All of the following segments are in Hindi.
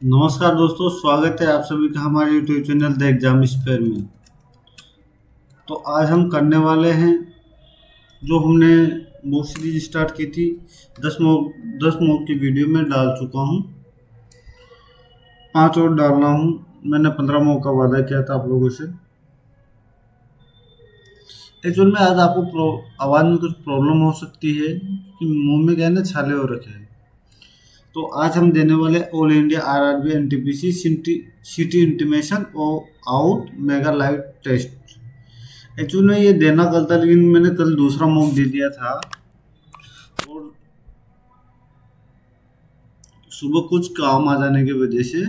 नमस्कार दोस्तों, स्वागत है आप सभी का हमारे YouTube channel the exam square में। तो आज हम करने वाले हैं जो हमने मॉक सीरीज स्टार्ट की थी। 10 मॉक की वीडियो में डाल चुका हूँ, 5 और डालना हूँ। मैंने 15 मॉक का वादा किया था आप लोगों से। एक्चुअल में आज आपको आवाज़ में कुछ प्रॉब्लम हो सकती है कि मुंह में क्या है ना, छाले हो रखे हैं। तो आज हम देने वाले all India RRB NTPC city intimation और out mega live test. Actually में ये देना कल था, लेकिन मैंने कल दूसरा मॉक दे दिया था और सुबह कुछ काम आ जाने की वजह से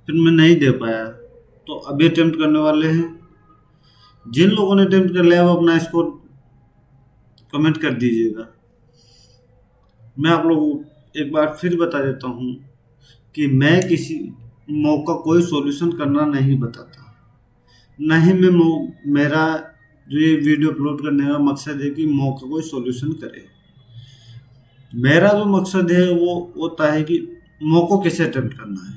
फिर मैं नहीं दे पाया। तो अभी अटेम्प्ट करने वाले हैं। जिन लोगों ने अटेम्प्ट कर लिया वो अपना स्कोर कमेंट कर दीजिएगा। मैं आप लोगों को एक बार फिर बता देता हूँ कि मैं किसी मॉक का कोई सॉल्यूशन करना नहीं बताता। ना ही मेरा जो ये वीडियो अपलोड करने का मकसद है कि मॉक का कोई सॉल्यूशन करे। मेरा जो मकसद है वो होता है कि मॉक को कैसे अटेम्प्ट करना है।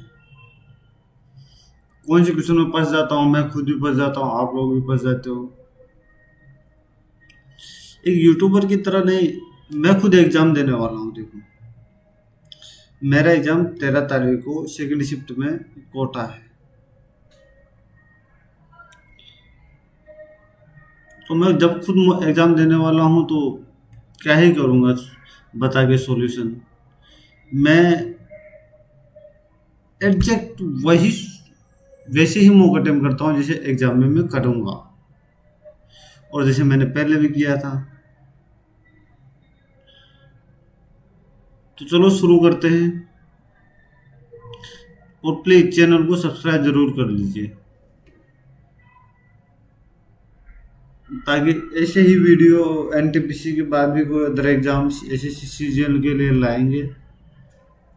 कौन से क्वेश्चन में फंस जाता हूँ, मैं खुद भी फंस जाता हूँ, आप लोग भी फंस जाते हो। एक यूट्यूबर की तरह नहीं, मैं खुद एग्जाम देने वाला हूँ। देखो, मेरा एग्जाम 13 तारीख को सेकेंड शिफ्ट में कोटा है। तो मैं जब खुद एग्जाम देने वाला हूँ तो क्या ही करूँगा बता के सॉल्यूशन। मैं एग्जैक्ट वही वैसे ही मॉक अटेम्प्ट करता हूँ जैसे एग्जाम में मैं करूँगा और जैसे मैंने पहले भी किया था। तो चलो शुरू करते हैं और प्लीज चैनल को सब्सक्राइब जरूर कर लीजिए ताकि ऐसे ही वीडियो एनटीपीसी के बाद भी कोई अदर एग्जाम्स ऐसे सीजीएल के लिए लाएंगे,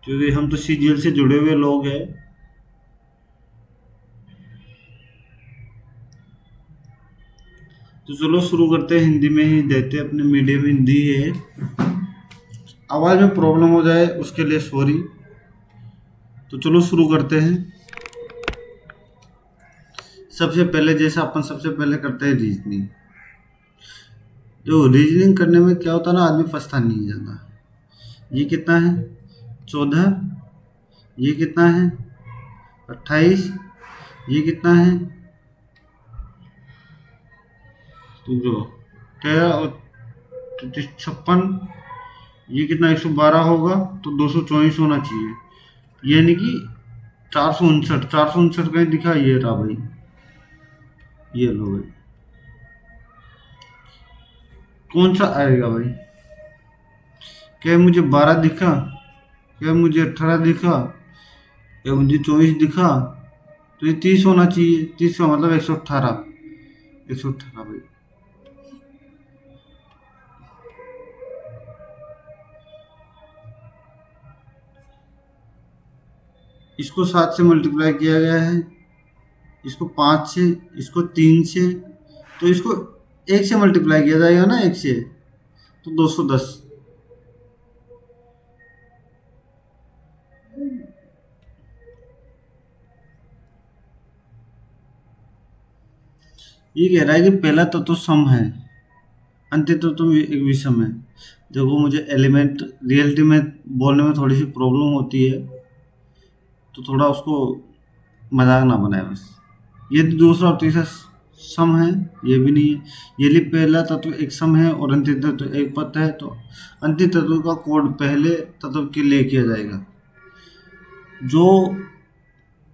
क्योंकि हम तो सीजीएल से जुड़े हुए लोग हैं। तो चलो शुरू करते हैं, हिंदी में ही देते हैं, अपने मीडियम हिंदी है। आवाज़ में प्रॉब्लम हो जाए उसके लिए सॉरी। तो चलो शुरू करते हैं। सबसे पहले जैसा अपन सबसे पहले करते हैं रीजनिंग। जो रीजनिंग करने में क्या होता है ना, आदमी फंसता नहीं जाता। ये कितना है 14, ये कितना है 28, ये कितना है तो जो 13 और 56, ये कितना 112 होगा तो 224 होना चाहिए। यानी कि 459, 459 कहीं दिखा, ये रहा भाई, ये लो भाई। कौन सा आएगा भाई? क्या मुझे 12 दिखा, क्या मुझे 18 दिखा, या मुझे 24 दिखा? तो ये 30 होना चाहिए। 30 का मतलब 118, 118 भाई। इसको 7 से मल्टीप्लाई किया गया है, इसको 5 से, इसको 3 से, तो इसको 1 से मल्टीप्लाई किया जाएगा ना, 1 से, तो 210। ये कह रहा है कि पहला तत्व सम है, अंतिम तत्व एक विषम है। देखो, मुझे एलिमेंट रियलिटी में बोलने में थोड़ी सी प्रॉब्लम होती है, तो थोड़ा उसको मजाक ना बनाए बस। ये दूसरा और तीसरा सम है, ये भी नहीं है। यदि पहला तत्व एक सम है और अंतिम तत्व एक पद है, तो अंतिम तत्व का कोड पहले तत्व के लिए किया जाएगा। जो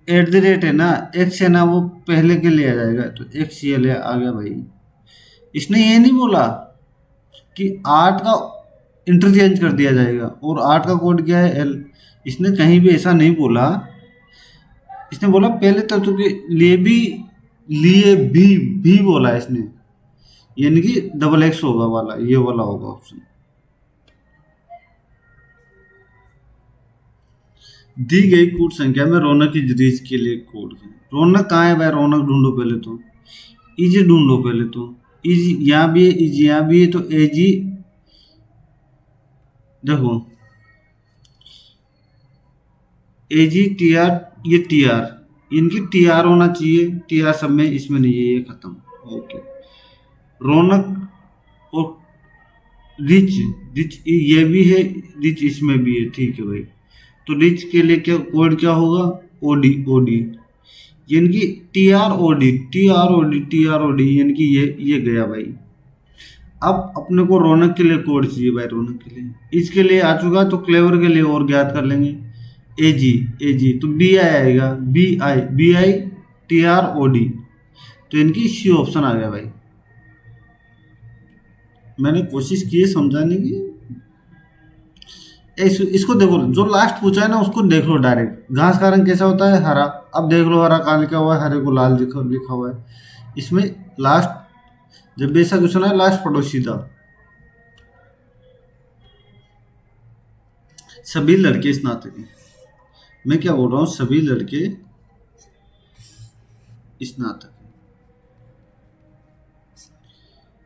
एट द रेट है ना, एक्स है ना, वो पहले के लिए आ जाएगा, तो एक्स ये ले आ गया भाई। इसने ये नहीं बोला कि 8 का इंटरचेंज कर दिया जाएगा, और 8 का कोड क्या है, एल। इसने कहीं भी ऐसा नहीं बोला। इसने बोला पहले तत्व के लिए भी बोला है इसने। यानी कि डबल एक्स होगा वाला, ये वाला होगा ऑप्शन। दी गई कूट संख्या में रौनक की रीच के लिए कोड है। रौनक कहाँ है भाई? रौनक ढूंढो पहले तो। इजी ढूंढो पहले तो। इजी यहाँ भी है, इजी यहाँ भी है, तो एजी। देखो, ए जी टी आर, ये टी आर, इनकी टी आर होना चाहिए, टी आर सब में, इसमें नहीं है, ये खत्म। ओके। रौनक और रिच, रिच ये भी है, रिच इसमें भी है, ठीक है भाई। तो रिच के लिए क्या कोड क्या होगा, OD, O D, T R O R O R, O R O R, O R O डी, यानी कि ये गया भाई। अब अपने को रौनक के लिए कोड चाहिए भाई, रौनक के लिए, इसके लिए आ चुका, तो क्लेवर के लिए और ज्ञात कर लेंगे। ए जी, ए जी तो बी आई आएगा, B I, B I T R O D, तो इनकी सी ऑप्शन आ गया भाई। मैंने कोशिश की है समझाने की। इसको देखो, जो लास्ट पूछा है ना उसको देख लो डायरेक्ट, घास का रंग कैसा होता है, हरा। अब देख लो हरा कहाँ लिखा हुआ है, हरे को लाल लिखा लिखा हुआ है इसमें। लास्ट जब भी ऐसा क्वेश्चन है, लास्ट पढ़ो सीधा। सभी लड़के स्नातक हैं, मैं क्या बोल रहा हूँ, सभी लड़के स्नातक हैं।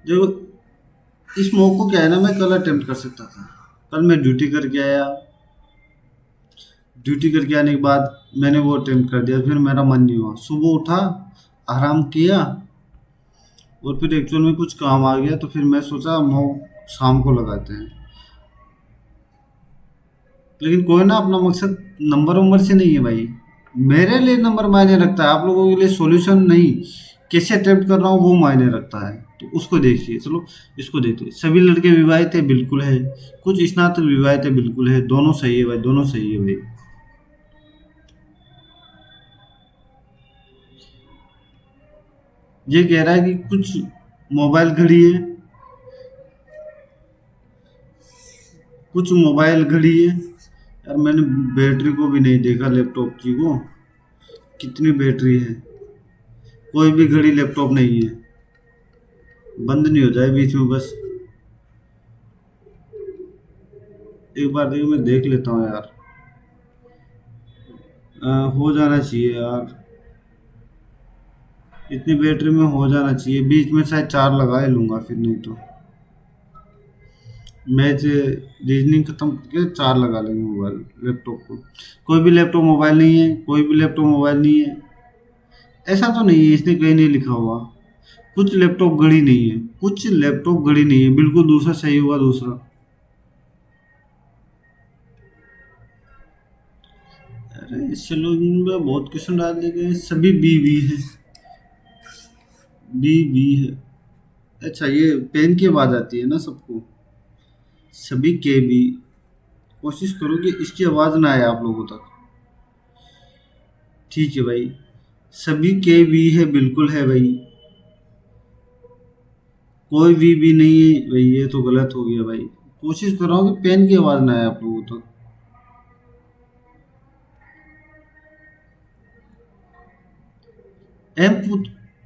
देखो इस मॉक को क्या है ना, मैं कल अटेम्प्ट कर सकता था। कल मैं ड्यूटी करके आया, ड्यूटी करके आने के बाद मैंने वो अटेम्प्ट कर दिया, फिर मेरा मन नहीं हुआ, सुबह उठा, आराम किया, और फिर एक्चुअल में कुछ काम आ गया, तो फिर मैं सोचा मॉक शाम को लगाते हैं। लेकिन कोई ना, अपना मकसद नंबर वंबर से नहीं है भाई, मेरे लिए नंबर मायने रखता है, आप लोगों के लिए सॉल्यूशन नहीं, कैसे अटेम्प्ट कर रहा हूँ वो मायने रखता है। तो उसको देखिए, चलो इसको देखते हैं। सभी लड़के विवाहित है, बिल्कुल है। कुछ स्नातक विवाहित है, बिल्कुल है। दोनों सही है भाई, दोनों सही है भाई। ये कह रहा है कि कुछ मोबाइल घड़ी है, कुछ मोबाइल घड़ी है। यार मैंने बैटरी को भी नहीं देखा लैपटॉप की, को कितनी बैटरी है। कोई भी घड़ी लैपटॉप नहीं है, बंद नहीं हो जाए बीच में बस। एक बार देखो, मैं देख लेता हूँ यार। हो जाना चाहिए यार, इतनी बैटरी में हो जाना चाहिए। बीच में शायद चार लगा ही लूँगा फिर, नहीं तो मैच रीजनिंग खत्म करके चार लगा लेंगे मोबाइल लैपटॉप को। कोई भी लैपटॉप मोबाइल नहीं है, कोई भी लैपटॉप मोबाइल नहीं है, ऐसा तो नहीं है, इसने कहीं नहीं लिखा हुआ। कुछ लैपटॉप घड़ी नहीं है, कुछ लैपटॉप घड़ी नहीं है, बिल्कुल दूसरा सही होगा, दूसरा। अरे चलो, इनमें बहुत क्वेश्चन डाल दिए गए, सभी बी बी है, बी बी है। अच्छा ये पेन की आवाज़ आती है ना सबको, सभी के बी। कोशिश करो कि इसकी आवाज़ ना आए आप लोगों तक, ठीक है भाई। सभी के बी है, बिल्कुल है भाई। कोई भी नहीं है भाई, ये तो गलत हो गया भाई। कोशिश कर रहा हूँ कि पेन की आवाज़ ना आए आप लोगों तक।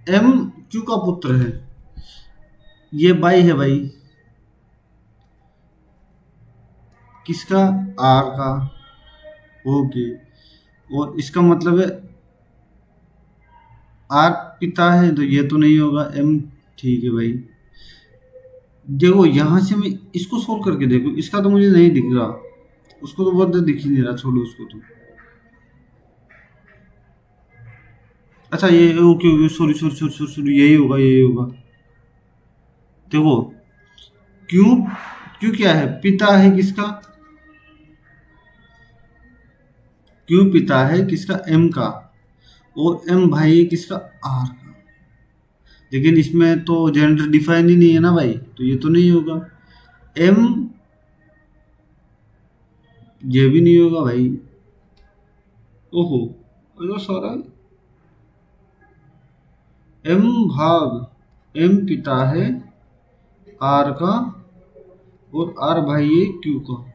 एम क्यू का पुत्र है, ये बाई है भाई। किसका, आर का। ओके। और इसका मतलब है आर पिता है, तो ये तो नहीं होगा एम, ठीक है भाई। देखो यहाँ से मैं इसको सोल्व करके देखो, इसका तो मुझे नहीं दिख रहा, उसको तो बहुत दिख ही नहीं रहा, छोड़ो उसको तो। अच्छा ये okay okay, sorry sorry sorry sorry sorry, यही होगा, यही होगा। देखो क्यों, क्यों क्या है, पिता है किसका, क्यों पिता है किसका, एम का, और एम भाई है किसका, आर का। लेकिन इसमें तो जेंडर डिफाइन ही नहीं है ना भाई, तो ये तो नहीं होगा। एम, ये भी नहीं होगा भाई। ओहो, अरे सारा एम भाग, एम पिता है आर का, और आर भाई है क्यू का।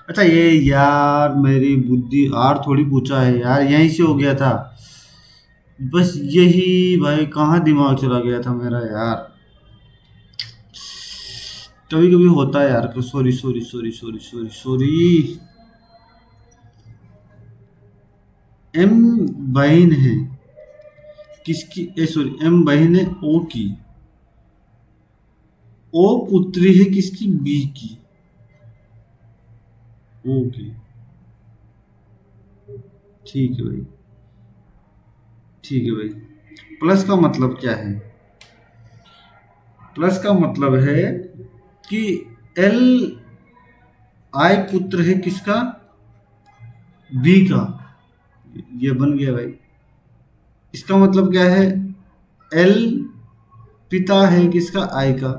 अच्छा ये यार, मेरी बुद्धि, आर थोड़ी पूछा है यार, यहीं से हो गया था बस, यही भाई, कहाँ दिमाग चला गया था मेरा यार। कभी कभी होता है यार, sorry sorry sorry sorry sorry sorry. M बहन है किसकी, ए सॉरी, एम बहन है ओ की, ओ पुत्री है किसकी, बी की। ओके, ठीक है भाई, ठीक है भाई। प्लस का मतलब क्या है? प्लस का मतलब है कि एल आई पुत्र है किसका, बी का। ये बन गया भाई। इसका मतलब क्या है, एल पिता है किसका, आई का।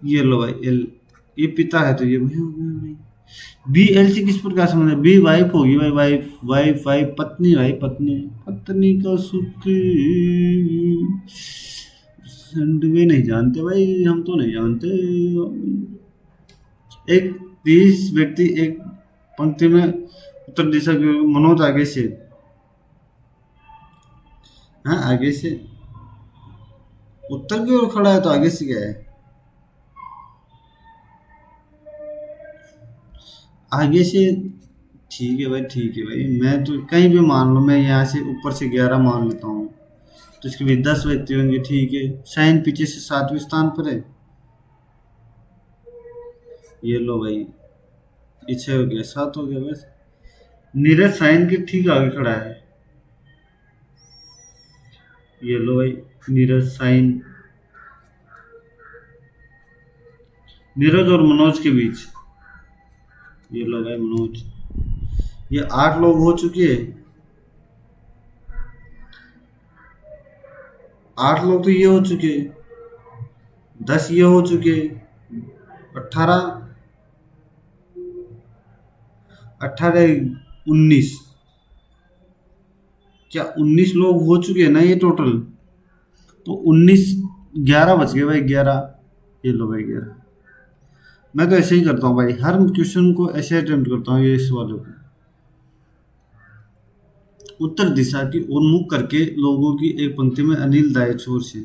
ये लो भाई, एल ये पिता है तो ये भाई हो गया भाई। बी एल से किस प्रकार समझ, बी वाइफ होगी भाई, वाइफ वाइफ वाइफ, पत्नी भाई, पत्नी। पत्नी का सुख वे नहीं जानते भाई, हम तो नहीं जानते। एक 20 व्यक्ति एक पंक्ति में उत्तर दिशा की ओर, मनोज आगे से, हाँ आगे से, उत्तर की ओर खड़ा है तो आगे से क्या है, आगे से। ठीक है भाई, ठीक है भाई, मैं तो कहीं भी मान लो, मैं यहाँ से ऊपर से 11 मान लेता हूँ, तो इसके भी 10 व्यक्ति होंगे, ठीक है। साइन पीछे से 7वें स्थान पर है, ये लो भाई, ये 6 हो गया, 7 हो गया बस। नीरज साइन के ठीक आगे खड़ा है, ये लो भाई, नीरज साइन, नीरज और मनोज के बीच, ये लो भाई मनोज। ये 8 लोग हो चुके हैं, 8 लोग तो ये हो चुके, 10 ये हो चुके, 18, 18 19, क्या 19 लोग हो चुके हैं ना ये टोटल, तो 19, 11 बच गए भाई, 11, ये लो भाई 11। मैं तो ऐसे ही करता हूँ भाई, हर क्वेश्चन को ऐसे अटेम्प्ट करता हूँ, ये इस वाले को। उत्तर दिशा की ओर मुख करके लोगों की एक पंक्ति में अनिल दाएं छोर से,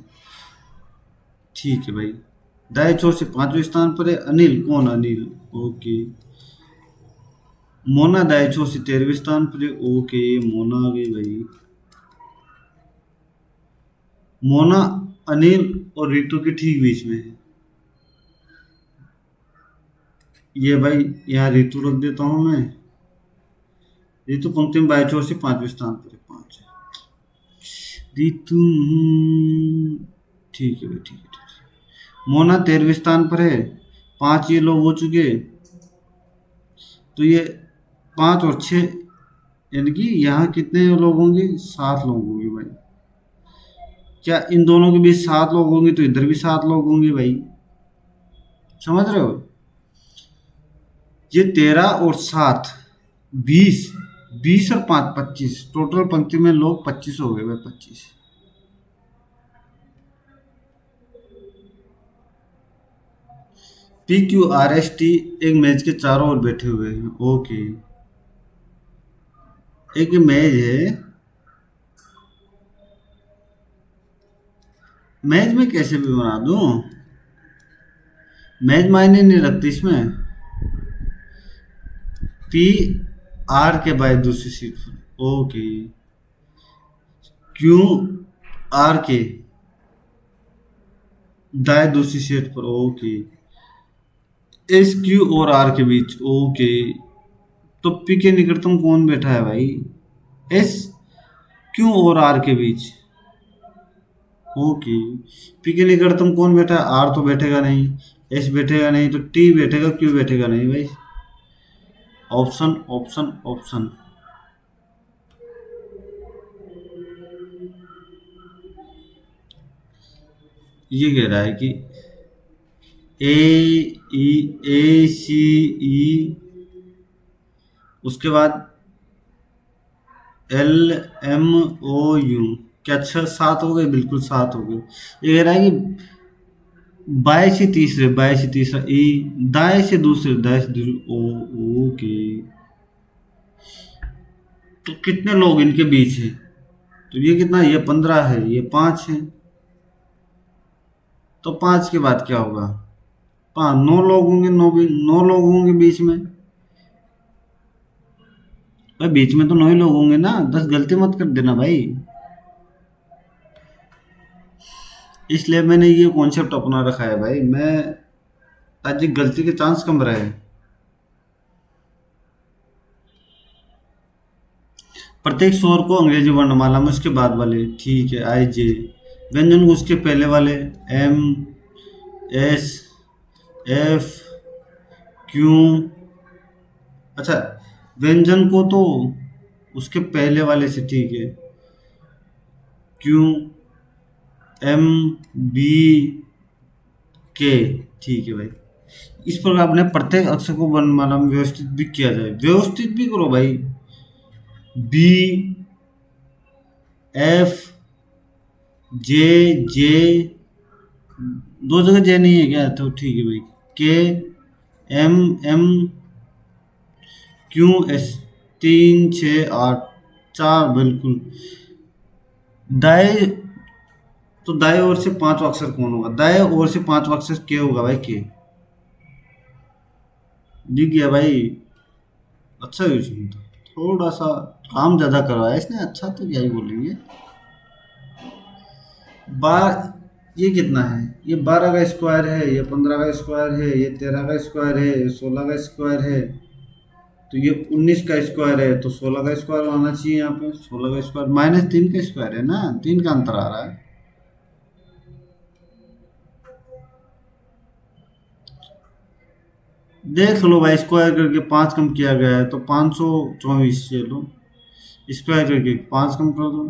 ठीक है भाई। दाएं छोर से 5वें स्थान पर है अनिल, कौन अनिल, ओके। मोना दाएं छोर से 13वें स्थान पर है, ओके, मोना आ गई भाई। मोना अनिल और रितु के ठीक बीच में है, ये भाई यहाँ रितु रख देता हूँ मैं। रितु पंक्ति में बाएं छोर से 5वें स्थान पर है, 5 रितु, ठीक है भाई, ठीक है, ठीक है। मोना 13वें स्थान पर है, 5 ये लोग हो चुके, तो ये 5 और 6, यानी कि यहाँ कितने लोग होंगे, 7 लोग होंगे भाई। क्या इन दोनों के बीच 7 लोग होंगे तो इधर भी 7 लोग होंगे भाई, समझ रहे हो। ये 13 और 7, 20, 20 और 5 25, टोटल पंक्ति में लोग 25 हो गए भाई, 25। P Q R S T एक मेज के चारों ओर बैठे हुए हैं, ओके। एक मेज है, मेज में कैसे भी बना दूं, मेज मायने नहीं रखती इसमें। पी आर के बाद दूसरी सीट पर, ओके। क्यू आर के दाएं दूसरी सीट पर, ओके। एस क्यू और आर के बीच, ओके। तो पी के निकटतम कौन बैठा है भाई, एस क्यू और आर के बीच, ओके। पी के निकटतम कौन बैठा है, आर तो बैठेगा नहीं, एस बैठेगा नहीं, तो टी बैठेगा, क्यू बैठेगा नहीं भाई। ऑप्शन ऑप्शन ऑप्शन, ये कह रहा है कि ए ई ए सी ई, उसके बाद एल एम ओ यू, क्या 6 7 हो गए, बिल्कुल 7 हो गए। ये कह रहा है कि बाएं से तीसरे, बाएं से तीसरा ई, दाएं से दूसरे, दाएं से दूसरे, ओ, ओके। तो कितने लोग इनके बीच है, तो ये कितना, ये 15 है, ये 5 है, तो 5 के बाद क्या होगा, 5 9 लोग होंगे, 9 भी 9 लोग होंगे बीच में भाई, बीच में तो 9 ही लोग होंगे ना, 10 गलती मत कर देना भाई। इसलिए मैंने ये कॉन्सेप्ट अपना रखा है भाई, मैं ताकि गलती के चांस कम रहे। प्रत्येक स्वर को अंग्रेजी वर्णमाला में उसके बाद वाले, ठीक है, आई जे। व्यंजन को उसके पहले वाले, एम, एस, एफ, क्यू। अच्छा, व्यंजन को तो उसके पहले वाले से, ठीक है, क्यू, एम, बी, के, ठीक है भाई। इस प्रकार अपने प्रत्येक अक्षर को वर्णमाला में व्यवस्थित भी किया जाए, व्यवस्थित भी करो भाई। बी, एफ, जे, जे, दो जगह जे नहीं है क्या, तो ठीक है भाई। के, एम, एम, क्यू, एस, 3, 6, 8, 4, बिल्कुल। दाएं, तो दाएं ओर से पांचवा अक्षर कौन होगा, दाएं ओर से पांचवा अक्षर के होगा भाई, के। दिख गया भाई। अच्छा यूज नहीं था, थोड़ा सा काम ज्यादा करवाया इसने, अच्छा तो क्या ही बोलेंगे। बार, ये कितना है, ये 12 का स्क्वायर है, ये 15 का स्क्वायर है, ये 13 का स्क्वायर है, ये 16 का स्क्वायर है, तो ये 19 का स्क्वायर है, तो 16 का स्क्वायर आना चाहिए यहाँ पे। 16 का स्क्वायर -3 का स्क्वायर है ना, 3 का अंतर आ रहा है। देख लो भाई, स्क्वायर करके 5 कम किया गया है तो 524, चलो स्क्वायर करके 5 कम कर दो।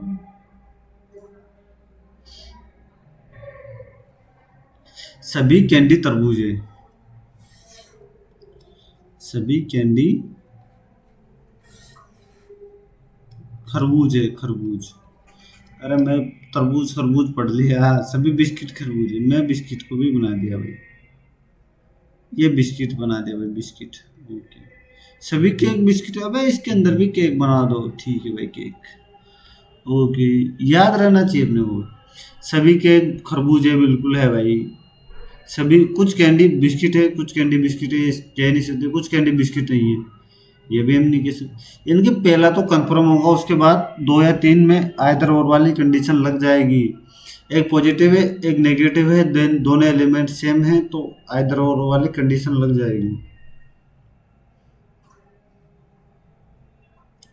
सभी कैंडी तरबूज है, सभी कैंडी खरबूज है, खरबूज। अरे मैं तरबूज खरबूज पढ़ लिया, सभी बिस्किट खरबूज है, मैं बिस्किट को भी बना दिया भाई, ये बिस्किट बना दिया भाई, बिस्किट। ओके, सभी केक बिस्किट है भाई, इसके अंदर भी केक बना दो, ठीक है भाई, केक। ओके, याद रहना चाहिए अपने को। सभी केक खरबूजे बिल्कुल है भाई। सभी, कुछ कैंडी बिस्किट है, कुछ कैंडी बिस्किट है, कह नहीं सकते, कुछ कैंडी बिस्किट नहीं है, ये भी हम नहीं कह सकते। इनके पहला तो कंफर्म होगा, उसके बाद 2 या 3 में आइदर और वाली कंडीशन लग जाएगी। एक पॉजिटिव है, एक नेगेटिव है, देन दोनों एलिमेंट सेम है, तो आइदर और वाली कंडीशन लग जाएगी।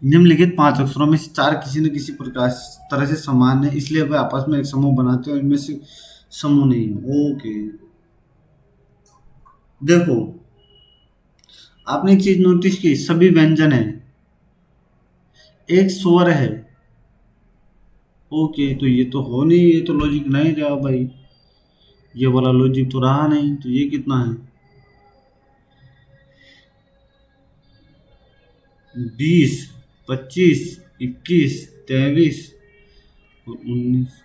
निम्नलिखित 5 अक्षरों में से 4 किसी न किसी प्रकार तरह से समान है, इसलिए वे आपस में एक समूह बनाते हैं, इनमें से समूह नहीं है। ओके, देखो, आपने एक चीज नोटिस की, सभी व्यंजन है, एक स्वर है। ओके, तो ये तो हो नहीं, ये तो लॉजिक नहीं रहा भाई, ये वाला लॉजिक तो रहा नहीं, तो ये कितना है, 20, 25, 21, 23 और 19।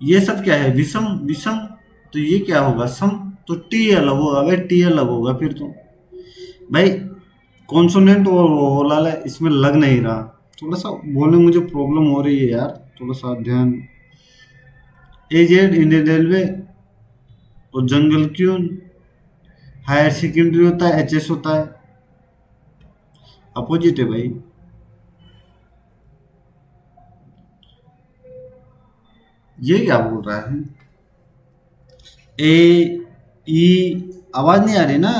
ये सब क्या है, विषम, विषम, तो ये क्या होगा, सम। तो टी अलग होगा भाई, टी अलग होगा फिर तो भाई। कॉन्सोनेंट और वोवल है, इसमें लग नहीं रहा, थोड़ा सा बोलने में मुझे प्रॉब्लम हो रही है यार, थोड़ा सा ध्यान। एजेड इंडियन रेलवे और जंगल क्यून। हायर सेकेंडरी होता है, एचएस होता है, अपोजिट है भाई। ये क्या बोल रहा है, ए, ई, आवाज नहीं आ रही ना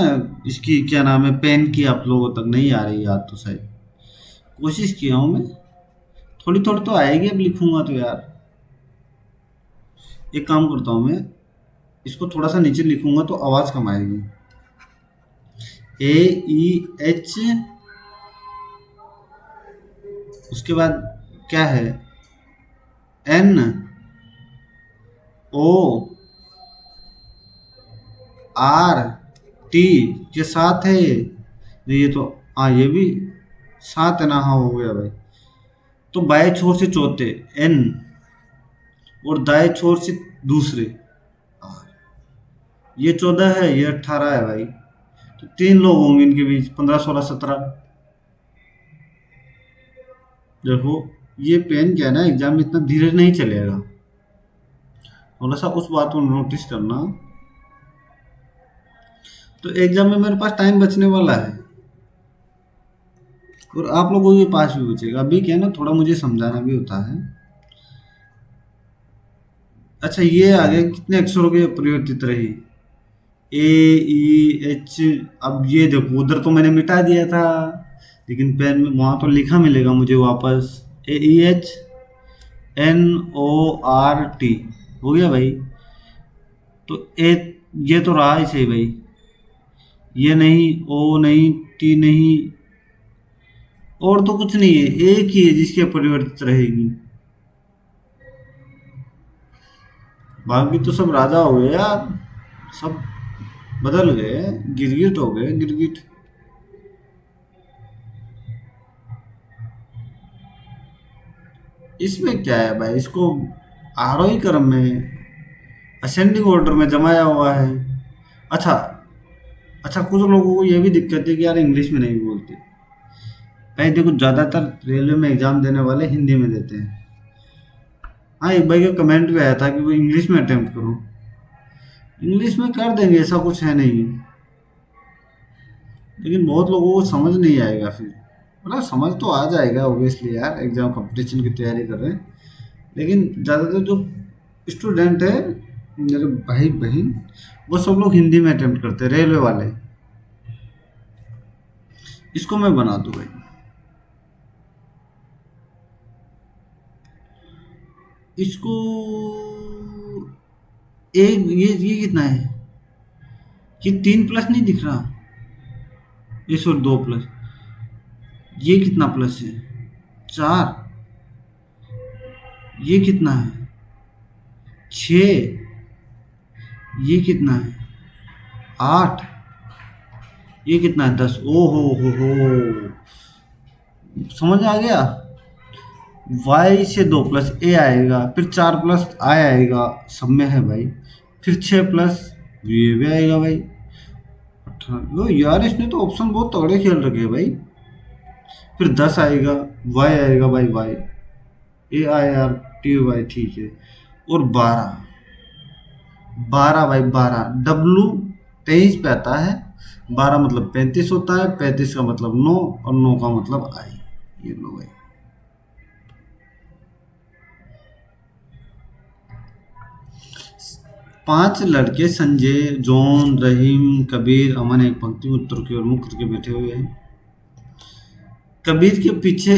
इसकी, क्या नाम है, पेन की आप लोगों तक नहीं आ रही याद, तो शायद कोशिश किया हूँ मैं, थोड़ी थोड़ी तो आएगी, अब लिखूंगा तो यार। एक काम करता हूँ मैं, इसको थोड़ा सा नीचे लिखूंगा तो आवाज कम आएगी। ए, ई, एच, उसके बाद क्या है, एन, ओ, आर, टी, के साथ है ये, ये तो, हाँ ये भी साथ है ना, हाँ हो गया भाई। तो बाएं छोर से चौथे एन, और दाएं छोर से दूसरे आर, ये 14 है, ये 18 है भाई, तो 3 लोग होंगे इनके बीच, 15, 16, 17। देखो, ये पेन क्या है ना, एग्जाम में इतना धीरे नहीं चलेगा, थोड़ा सा उस बात को नोटिस करना। तो एग्जाम में मेरे पास टाइम बचने वाला है, और आप लोगों के पास भी बचेगा, अभी क्या है ना, थोड़ा मुझे समझाना भी होता है। अच्छा, ये आगे कितने अक्षरों के परिवर्तित रही? ए, ई, एच। अब ये देखो, उधर तो मैंने मिटा दिया था, लेकिन पेन में वहां तो लिखा मिलेगा मुझे वापस। A, E, H, N, O, R, T. हो गया भाई। तो ए, ये तो रहा ही सही भाई। ये नहीं, ओ नहीं, टी नहीं, और तो कुछ नहीं है, एक ही है जिसकी अपरिवर्तित रहेगी। बाकी तो सब राजा हो गए यार, सब बदल गए, गिरगिट हो गए, गिरगिट। इसमें क्या है भाई, इसको आरोही क्रम में, असेंडिंग ऑर्डर में जमाया हुआ है। अच्छा। अच्छा, कुछ लोगों को ये भी दिक्कत है कि यार इंग्लिश में नहीं बोलते। भाई देखो, ज़्यादातर रेलवे में एग्ज़ाम देने वाले हिंदी में देते हैं। हाँ, एक भाई का कमेंट भी आया था कि वो इंग्लिश में अटेम्प्ट करो। इंग्लिश में कर देंगे, ऐसा कुछ है नहीं, लेकिन बहुत लोगों को समझ नहीं आएगा फिर। मतलब समझ तो आ जाएगा ओब्वियसली यार, एग्ज़ाम कंपटीशन की तैयारी कर रहे हैं, लेकिन ज़्यादातर जो स्टूडेंट है, मेरे भाई बहन, वो सब लोग हिंदी में अटेम्प्ट करते हैं, रेलवे वाले। इसको मैं बना दूँ भाई। इसको एक, ये कितना है? ये 3 प्लस नहीं दिख रहा, ये सॉरी 2 प्लस। ये कितना प्लस है? 4। ये कितना है? 6। ये कितना है? 8। ये कितना है? 10। ओ हो, समझ आ गया। y से 2 प्लस ए आएगा, फिर 4 प्लस आई आएगा, सब में है भाई। फिर 6 प्लस ये भी आएगा भाई। 18। यार, इसने तो ऑप्शन बहुत तगड़े खेल रखे हैं भाई। फिर 10 आएगा, y आएगा भाई, y, A I R T Y, ठीक है। और 12। 12 भाई, 12 डब्लू 23 पे आता है। 12 मतलब 35 होता है, 35 का मतलब 9, और 9 का मतलब आई। ये लो भाई। 5 लड़के संजय, जॉन, रहीम, कबीर, अमन एक पंक्ति में उत्तर की ओर मुख करके बैठे हुए हैं। कबीर के पीछे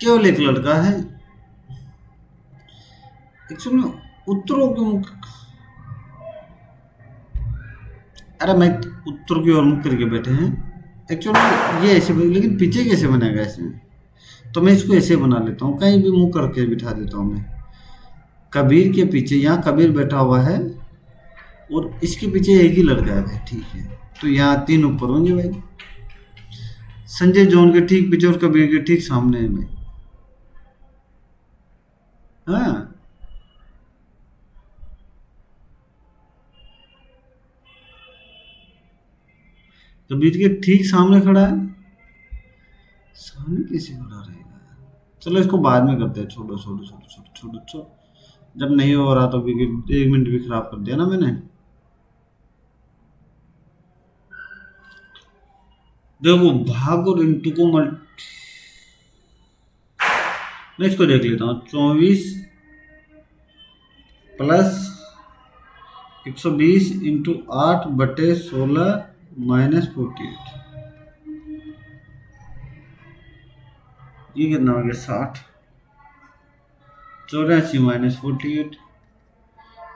केवल एक लड़का है। एक्चुअली उत्तरों के मुख, अरे मैं, उत्तर की ओर मुख करके बैठे हैं। एक्चुअली ये ऐसे लेकिन पीछे कैसे बनेगा इसमें? तो मैं इसको ऐसे बना लेता हूँ, कहीं भी मुंह करके बिठा देता हूँ मैं। कबीर के पीछे, यहाँ कबीर बैठा हुआ है, और इसके पीछे एक ही लड़का है भाई, ठीक है। तो यहाँ 3 ऊपर होंगे भाई। संजय जॉन के ठीक पीछे और कबीर के ठीक सामने है भाई। हाँ, कबीर के ठीक सामने खड़ा है। सामने कैसे खड़ा रहेगा? चलो इसको बाद में करते हैं, छोड़ो छोड़ो छोड़ो छोड़ो छोड़ो छोड़ो। जब नहीं हो रहा तो भी 1 मिनट भी खराब कर दिया ना मैंने। देखो, भाग और इंटू को मैं इसको देख लेता हूँ। 24 + 120 × 8/16 - 48। ये कितना हो गया? 60। 84 - 48।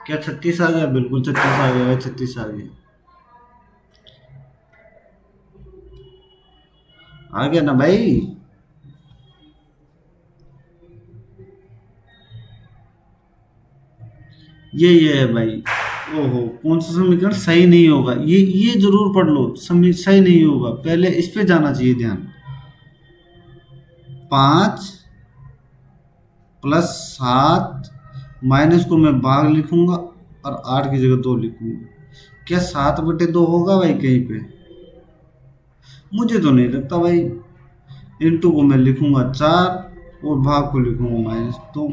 क्या 36 आ गया? बिल्कुल 36 आ गया, 36 आ गया। आ गया ना भाई? ये है भाई। ओहो, कौन सा समीकरण सही नहीं होगा? ये जरूर पढ़ लो, सही नहीं होगा, पहले इस पे जाना चाहिए ध्यान। 5 + 7 माइनस को मैं भाग लिखूंगा, और 8 की जगह 2 लिखूंगा। क्या 7/2 होगा भाई कहीं पे? मुझे तो नहीं लगता भाई। इंटू को मैं लिखूंगा 4, और भाग को लिखूंगा -2।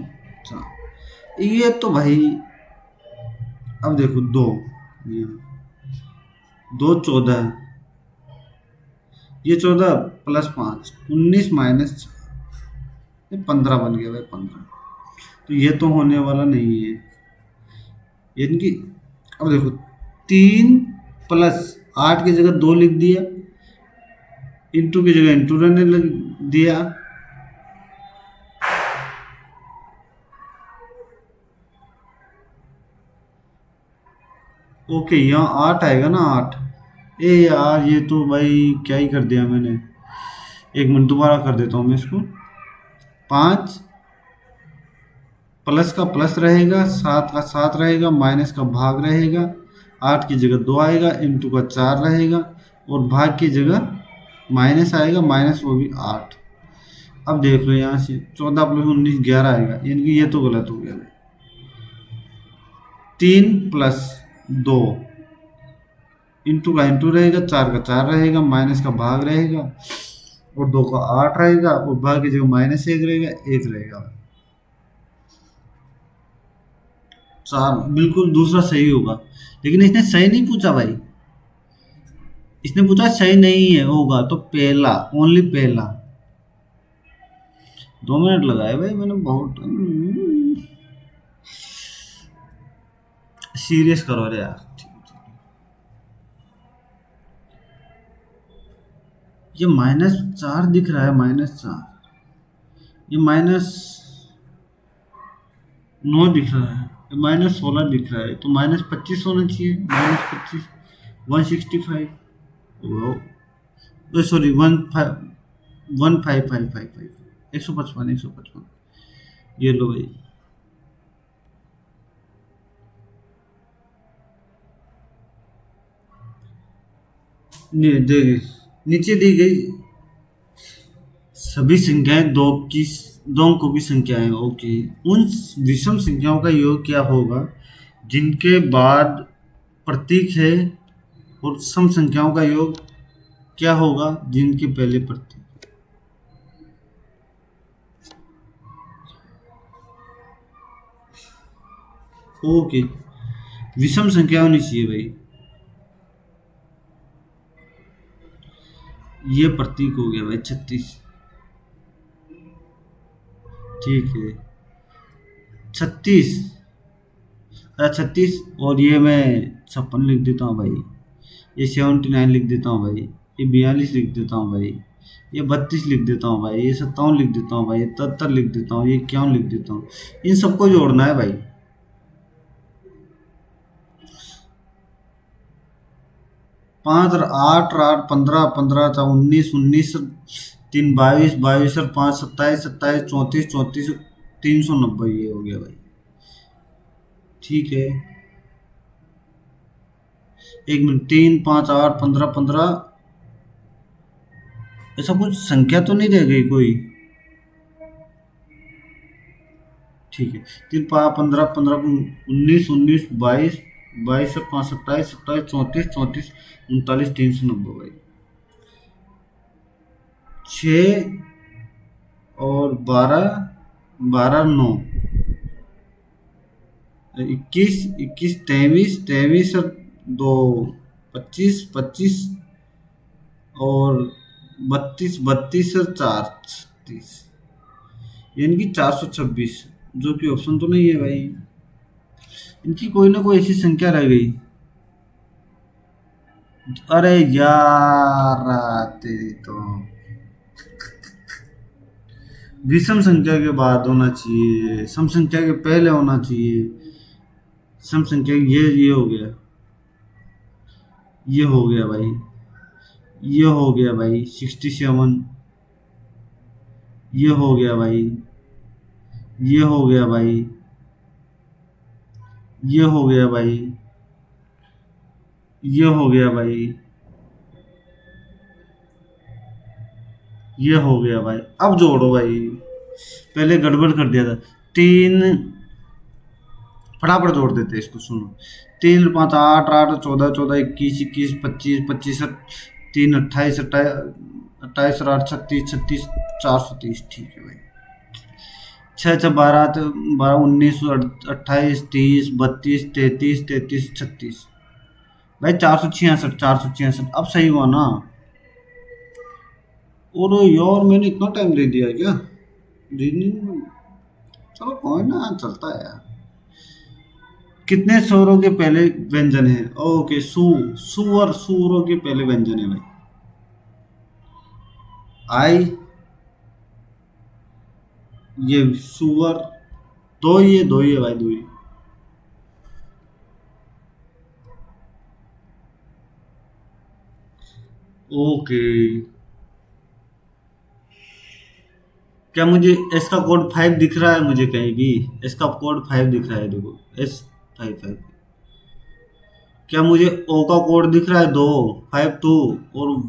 4। ये तो भाई, अब देखो 2, ये 2 14, ये 14 + 5 19 - 4, ये 15 बन गया भाई, 15। तो ये तो होने वाला नहीं है। यानी कि अब देखो, 3 + 8 की जगह 2 लिख दिया, इंटू की जगह इंटू रहने लग दिया। ओके, यहाँ 8 आएगा ना, 8। ए यार, ये तो भाई क्या ही कर दिया मैंने। एक मिनट, दोबारा कर देता हूँ मैं इसको। 5 प्लस का प्लस रहेगा, 7 का 7 रहेगा, माइनस का भाग रहेगा, 8 की जगह 2 आएगा, इंटू का 4 रहेगा, और भाग की जगह माइनस आएगा, माइनस वो भी 8। अब देख लो यहाँ से, 14 + 19 11 आएगा, यानी कि ये तो गलत हो गया भाई। 3 + 2, इंटू का इंटू रहेगा, 4 का 4 रहेगा, माइनस का भाग रहेगा, और 2 का 8 रहेगा, और भाग की जगह -1 रहेगा, 1 रहेगा। 4 बिल्कुल दूसरा सही होगा, लेकिन इसने सही नहीं पूछा भाई। इसने पूछा सही नहीं है होगा तो पहला, ओनली पहला। 2 मिनट लगाए भाई मैंने, बहुत सीरियस करो रे यार। ये -4 दिख रहा है, -4। ये -9 दिख रहा है, ये -16 दिख रहा है, तो -25 होना चाहिए, -25। 165, सॉरी, 15555, 155, ये लो भाई। दे नीचे दी गई सभी संख्याएं दो अंकों की संख्याएं, ओके। उन विषम संख्याओं का योग क्या होगा जिनके बाद प्रतीक है, और सम संख्याओं का योग क्या होगा जिनके पहले प्रतीक। ओके, विषम संख्या होनी चाहिए भाई। ये प्रतीक हो गया भाई 36। ठीक है, 36। अच्छा, 36, और ये मैं 56 लिख देता हूँ भाई। ये 79 लिख देता हूँ भाई। ये 42 लिख देता हूँ भाई। ये 32 लिख देता हूँ भाई। ये 57 लिख देता हूँ भाई। ये 73 लिख देता हूँ। ये 51 लिख देता हूँ। इन सबको जोड़ना है भाई। 5 और 8 और 8 15, 15 था 19, 19 3 22, 22 और 5 27, 27 34, 34 390, ये हो गया भाई। ठीक है, 1 मिनट। 3 5 8 15 15, ऐसा कुछ संख्या तो नहीं रह गई कोई? ठीक है, 3 5 15 15 19 19 22, 22 और 5 27, 27 34, 34 39 390 भाई। 6 और 12, 12 9, 21 21 23 23 और 2 25 25, और 32 32 और 4 36, यानी कि 426, जो कि ऑप्शन तो नहीं है भाई। इनकी कोई ना कोई ऐसी संख्या रह गई। अरे यार, तेरी तो विषम संख्या के बाद होना चाहिए, सम संख्या के पहले होना चाहिए। सम संख्या, ये हो गया, ये हो गया भाई, ये हो गया भाई 67, ये हो गया भाई, ये हो गया भाई, ये हो गया भाई, ये हो गया भाई, ये हो गया भाई। अब जोड़ो भाई, पहले गड़बड़ कर दिया था। 3, फटाफट जोड़ देते इसको, सुनो। 3 5 8 8 14 14 21 21 25 25 3 28 28 28 और 8 36 36 430, ठीक है भाई। 6 6 12 12 19 28 30 32 33 33 36 भाई, 466 466। अब सही हुआ ना? और यार, मैंने इतना टाइम ले दिया है क्या रीजनिंग में? चलो कोई ना, चलता है यार। कितने स्वरों के पहले व्यंजन है? ओके, सुअर, सुअरों के पहले व्यंजन है भाई। आई, ये सुअर, दो ही है भाई, दो ही। ओके, क्या मुझे इसका कोड 5 दिख रहा है मुझे कहीं भी? इसका कोड 5 दिख रहा है, देखो, S 5 5। क्या मुझे ओ का कोड दिख रहा है? 2 5 2। और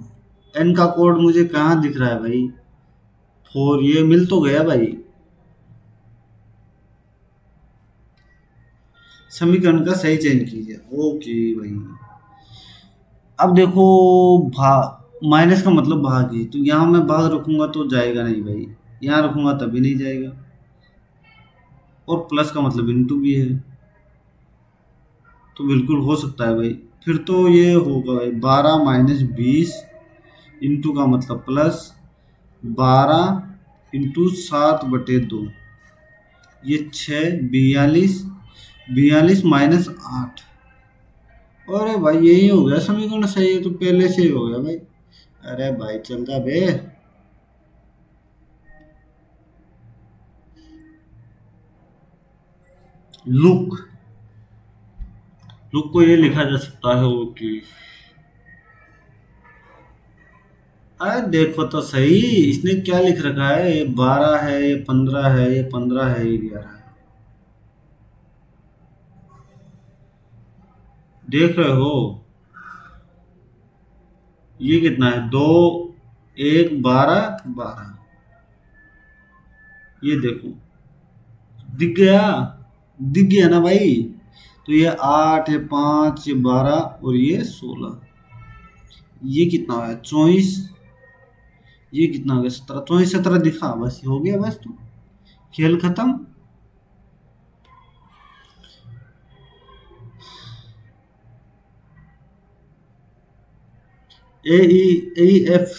एन का कोड मुझे कहाँ दिख रहा है भाई? 4। ये मिल तो गया भाई। समीकरण का सही चयन कीजिए। ओके भाई। अब देखो, माइनस का मतलब भाग है, तो यहाँ मैं भाग रखूंगा तो जाएगा नहीं भाई, यहाँ रखूंगा तभी नहीं जाएगा। और प्लस का मतलब इंटू भी है, तो बिल्कुल हो सकता है भाई। फिर तो ये होगा भाई 12 - 20, इंटू का मतलब प्लस 12 × 7/2, ये 6 42, 42 - 8। अरे भाई यही हो गया समीकरण सही है, तो पहले से ही हो गया भाई। अरे भाई चल जा बे। लुक, लुक को ये लिखा जा सकता है वो कि, अरे देखो तो सही, इसने क्या लिख रखा है? ये 12 है, ये 15 है, ये 15 है, ये 11 है। देख रहे हो? ये कितना है? 2 1 12 12। ये देखो, दिख गया? दिख गया ना भाई? तो ये 8 है, 5, ये 12 और ये 16। ये कितना है? 24। ये कितना हो गया? 17। 24 17 दिखा, बस हो गया, बस तो खेल खत्म। A E E F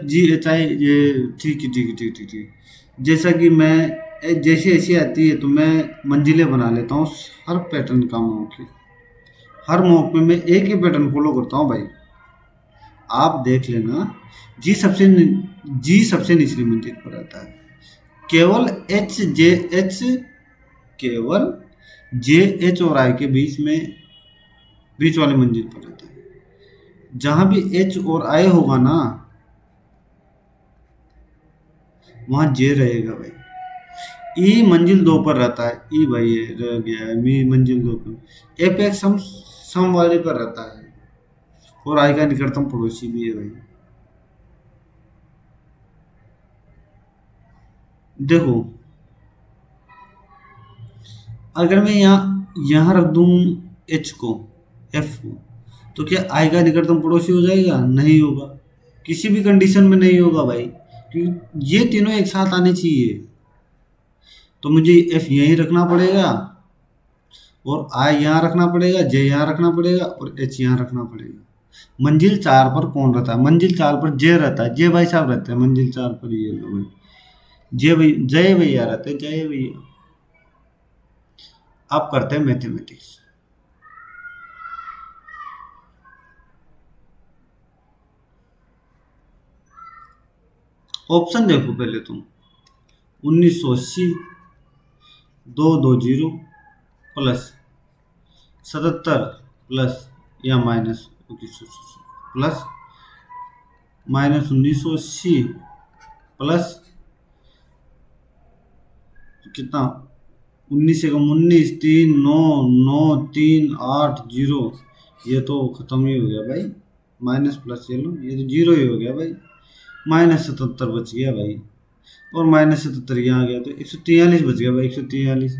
G H I, ये ठीक है, ठीक है, ठीक, ठीक, ठीक। जैसा कि मैं जैसे ऐसी आती है तो मैं मंजिलें बना लेता हूँ हर पैटर्न का मॉक की। हर मॉक में मैं एक ही पैटर्न फॉलो करता हूँ भाई। आप देख लेना। जी सबसे निचली मंजिल पर रहता है। केवल H J H, केवल JH और I के बीच वाली मंजिल पर रहता है। जहां भी H और I होगा ना, वहां J रहेगा भाई। ई मंजिल 2 पर रहता है। ई भाई ये रह गया है, मी मंजिल 2 पर। एपेक्स सम वाले पर रहता है, और आई का निकटतम पड़ोसी भी है भाई। देखो, अगर मैं यहाँ यहाँ रख दूं एच को, एफ को, तो क्या आई का निकटतम पड़ोसी हो जाएगा? नहीं होगा, किसी भी कंडीशन में नहीं होगा भाई, क्योंकि ये तीनों एक साथ आने चाहिए। तो मुझे एफ यहीं रखना पड़ेगा, और आई यहाँ रखना पड़ेगा, जे यहाँ रखना पड़ेगा, और एच यहाँ रखना पड़ेगा। मंजिल 4 पर कौन रहता है? मंजिल 4 पर जे रहता है। जे भाई साहब रहते हैं मंजिल 4 पर, ये लो भाई। जे भाई, जय भैया रहते हैं, जय भैया। आप करते हैं मैथमेटिक्स। ऑप्शन देखो पहले तुम। 1980, 2 2 0, प्लस 77, प्लस या माइनस, प्लस -1980, प्लस कितना? 19 से कम 19, 3 9 9 3 8 0। ये तो खत्म ही हो गया भाई। माइनस प्लस, ये लो, ये तो जीरो ही हो गया भाई। -77 बच गया भाई, और -77 यहाँ आ गया, तो 143 बच गया भाई, 143।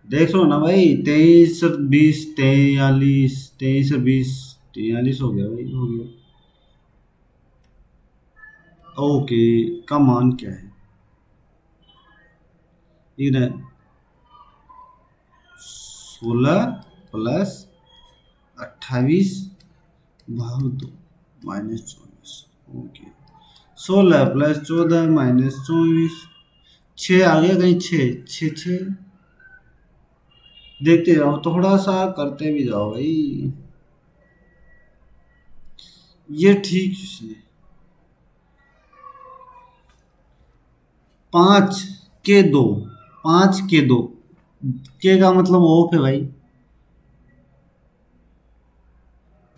देख लो ना भाई, 23 और 20 43, 23 और 20 43 हो गया भाई, हो गया। ओके, का मान क्या है? ये ना, 16 प्लस 28/2 -24। ओके, 16 + 14 - 24। 6 आ गया कहीं? 6 6 6। देखते जाओ, थोड़ा सा करते भी जाओ भाई। ये ठीक इसने 5 के 2, 5 के 2, के का मतलब ऑफ है भाई,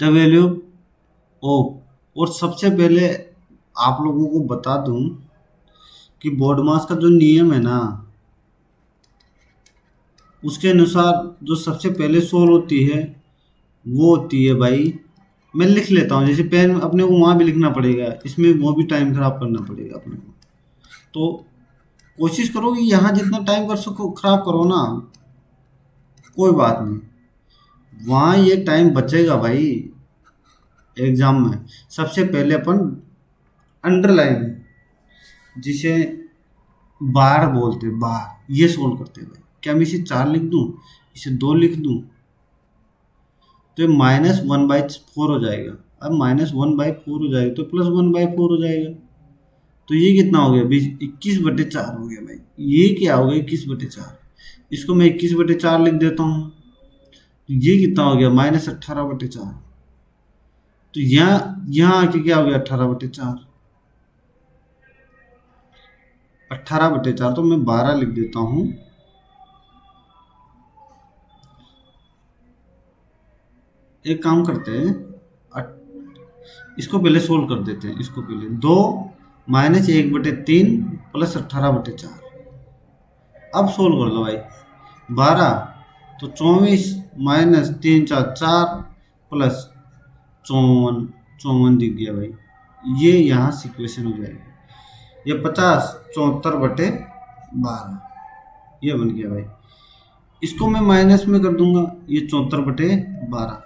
द वैल्यू ऑफ। और सबसे पहले आप लोगों को बता दूं कि बॉडमास का जो नियम है ना, उसके अनुसार जो सबसे पहले सोल्व होती है वो होती है भाई, मैं लिख लेता हूँ, जैसे पेन अपने को वहाँ भी लिखना पड़ेगा, इसमें वो भी टाइम खराब करना पड़ेगा अपने को। तो कोशिश करो कि यहाँ जितना टाइम कर सको खराब करो ना, कोई बात नहीं, वहाँ ये टाइम बचेगा भाई एग्जाम में। सबसे पहले अपन अंडरलाइन, जिसे बार बोलते हैं, बार, ये सोल्व करते हैं भाई। क्या मैं इसे 4 लिख दूँ, इसे 2 लिख दूँ, तो ये -1/4 हो जाएगा। अब -1/4 हो जाएगा तो +1/4 हो जाएगा। तो ये कितना हो गया, 21/4 हो गया भाई। ये क्या हो गया, 21/4, इसको मैं 21/4 लिख देता हूँ। तो ये कितना हो गया, -18/4। तो यहाँ आके क्या हो गया, 18/4। 18/4 तो मैं 12 लिख देता हूँ। एक काम करते हैं, इसको पहले सोल्व कर देते हैं। इसको पहले 2 -1/3 +18/4। अब सोल्व कर दो भाई। 12 तो 24 -3 4 4 प्लस 54, 54 दिख गया भाई। ये यहाँ सिक्वेशन हो जाएगी। ये 50 74/12 ये बन गया भाई। इसको मैं माइनस में कर दूंगा, ये 74/12।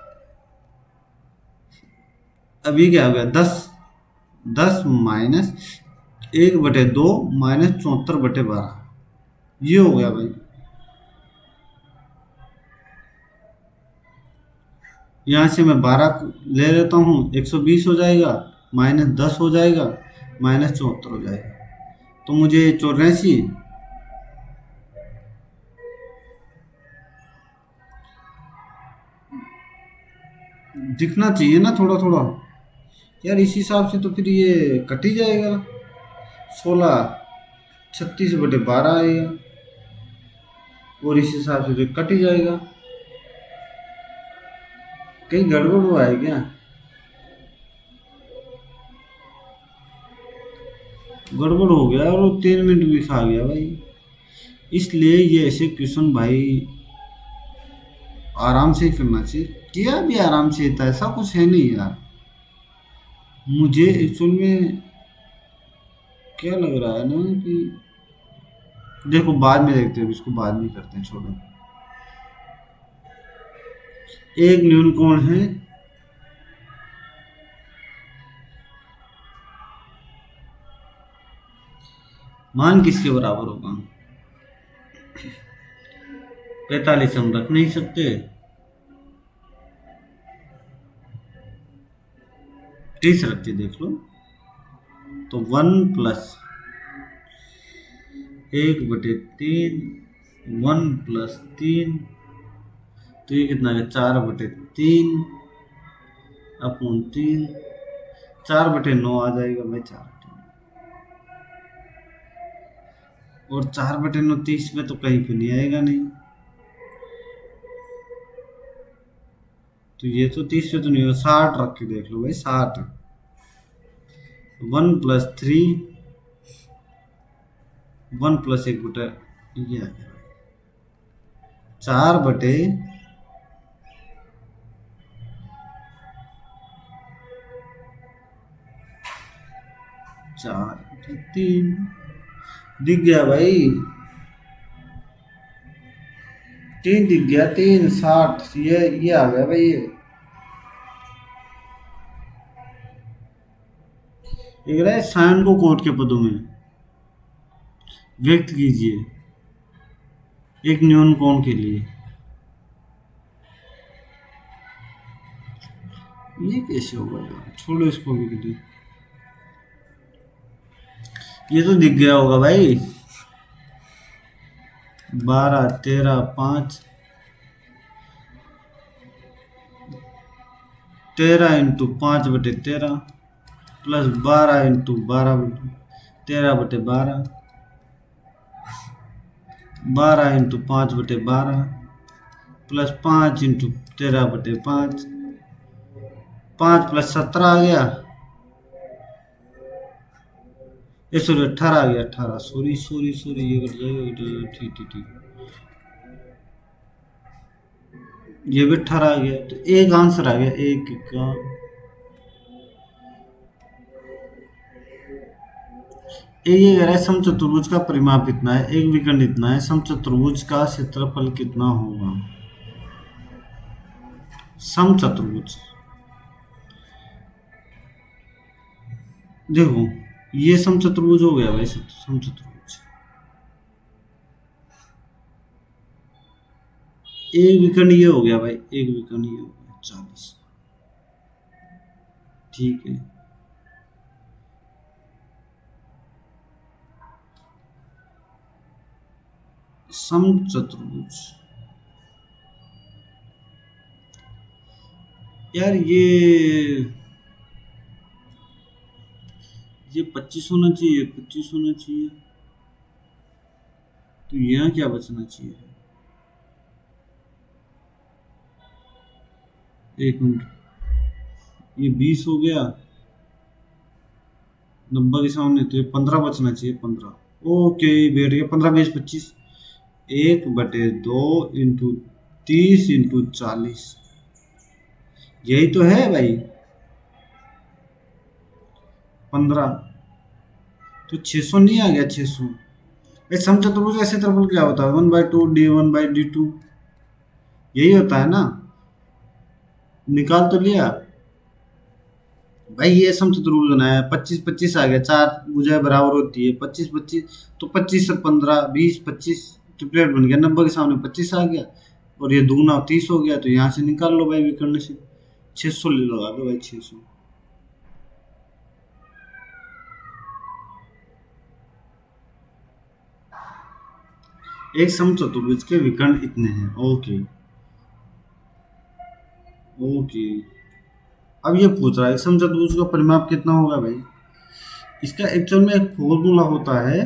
अब ये क्या हो गया, 10, 10 -1/2 -74/12 ये हो गया भाई। यहाँ से मैं 12 ले लेता हूँ, 120 हो जाएगा, -10 हो जाएगा, -74 हो जाएगा। तो मुझे 84 दिखना चाहिए ना थोड़ा थोड़ा यार। इस हिसाब से तो फिर ये कट ही जाएगा, 16 36/12 आएगा, और इस हिसाब से तो कट ही जाएगा। कहीं गड़बड़ हुआ है क्या, गड़बड़ हो गया और वो 3 मिनट भी खा गया भाई। इसलिए ये ऐसे क्वेश्चन भाई आराम से ही करना चाहिए। किया भी आराम से था, ऐसा कुछ है नहीं यार। मुझे एक्चुअल में क्या लग रहा है ना कि देखो, बाद में देखते हैं, इसको बाद में करते हैं, छोड़ो। एक न्यून कोण है, मान किसके बराबर होगा, 45 हम रख नहीं सकते, 30 रख के देख लो। तो 1+1/3, 1+3, तो ये कितना है, 4/3/3, 4/9 आ जाएगा भाई, 4। और 4/9 30 में तो कहीं पे नहीं आएगा नहीं, तो ये तो 30 में तो नहीं होगा। 60 रख के देख लो भाई, 60, 1+3, 1+1/, ये आ गया भाई, 4/4/3 दिख गया भाई, 3 दिख गया, 3 60, ये आ गया भाई। ये रहा है, साइन को कोट के पदों में व्यक्त कीजिए एक न्यून कोण के लिए। ये कैसे होगा यार, छोड़ो इसको भी किसी। ये तो दिख गया होगा भाई, 12 13 5 13 × 5/13 प्लस 12 × 13/12 12 × 5/12 प्लस 5 × 13/5 5 + 17 आ गया। ये सॉरी 18 आ गया, 18 सॉरी ये कट जाएगा, ठीक ठीक ठीक, ये भी 18 आ गया। तो एक आंसर आ गया, एक का ये कह रहा है समचतुर्भुज का परिमाप कितना है, एक विकर्ण इतना है, समचतुर्भुज का क्षेत्रफल कितना होगा। समचतुर्भुज, देखो ये समचतुर्भुज हो गया भाई, समचतुर्भुज, एक विकर्ण ये हो गया भाई, एक विकर्ण ये हो गया 40, ठीक है। समचतुर्भुज यार, ये 25 होना चाहिए, 25 होना चाहिए, तो यहाँ क्या बचना चाहिए, एक मिनट, ये 20 हो गया 90 के सामने, तो ये 15 बचना चाहिए, 15, ओके बैठ गया, 15 20 25, 1/2 × 30 × 40, यही तो है भाई 15, तो 600 नहीं आ गया, 600। समचतुर्भुज का क्षेत्रफल क्या होता है, 1/2 d1/d2, यही होता है ना, निकाल तो लिया भाई। ये समचतुर्भुज बनाया, 25 25 आ गया, 4 भुजाएं बराबर होती है, 25 25, तो 25 से 15 20 25 ट्रिपलेट बन गया, 90 के सामने 25 आ गया, और ये दूना 30 हो गया, तो यहाँ से निकाल लो भाई विकर्ण से, 600 लगा दो भाई, 600। एक समचतुर्भुज के विकर्ण इतने हैं, ओके ओके। अब ये पूछ रहा है समचतुर्भुज का परिमाप कितना होगा भाई। इसका एक्चुअल में एक फॉर्मूला होता है,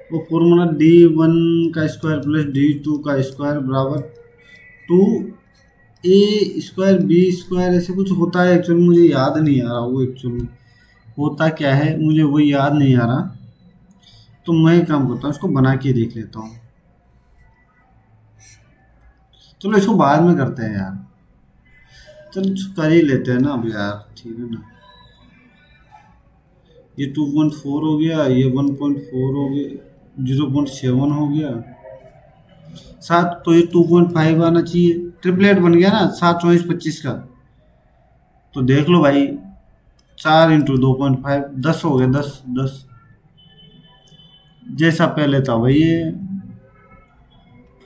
वो फॉर्मूला d1 का स्क्वायर प्लस d2 का स्क्वायर बराबर 2a² b² ऐसे कुछ होता है। एक्चुअली मुझे याद नहीं आ रहा वो एक्चुअली होता क्या है, मुझे वो याद नहीं आ रहा, तो मैं एक काम करता हूँ, इसको बना के देख लेता हूँ। चलो इसको बाद में करते हैं यार, चलो कर ही लेते हैं ना अब यार, ठीक है ना। ये 2.4 हो गया, ये 1.4 हो गया, 0.7 हो गया, 7, तो ये 2.5 आना चाहिए, ट्रिपलेट बन गया ना, 7 24 25 का। तो देख लो भाई, 4 × 2.5 10 हो गया, 10 10 जैसा पहले था भाई। ये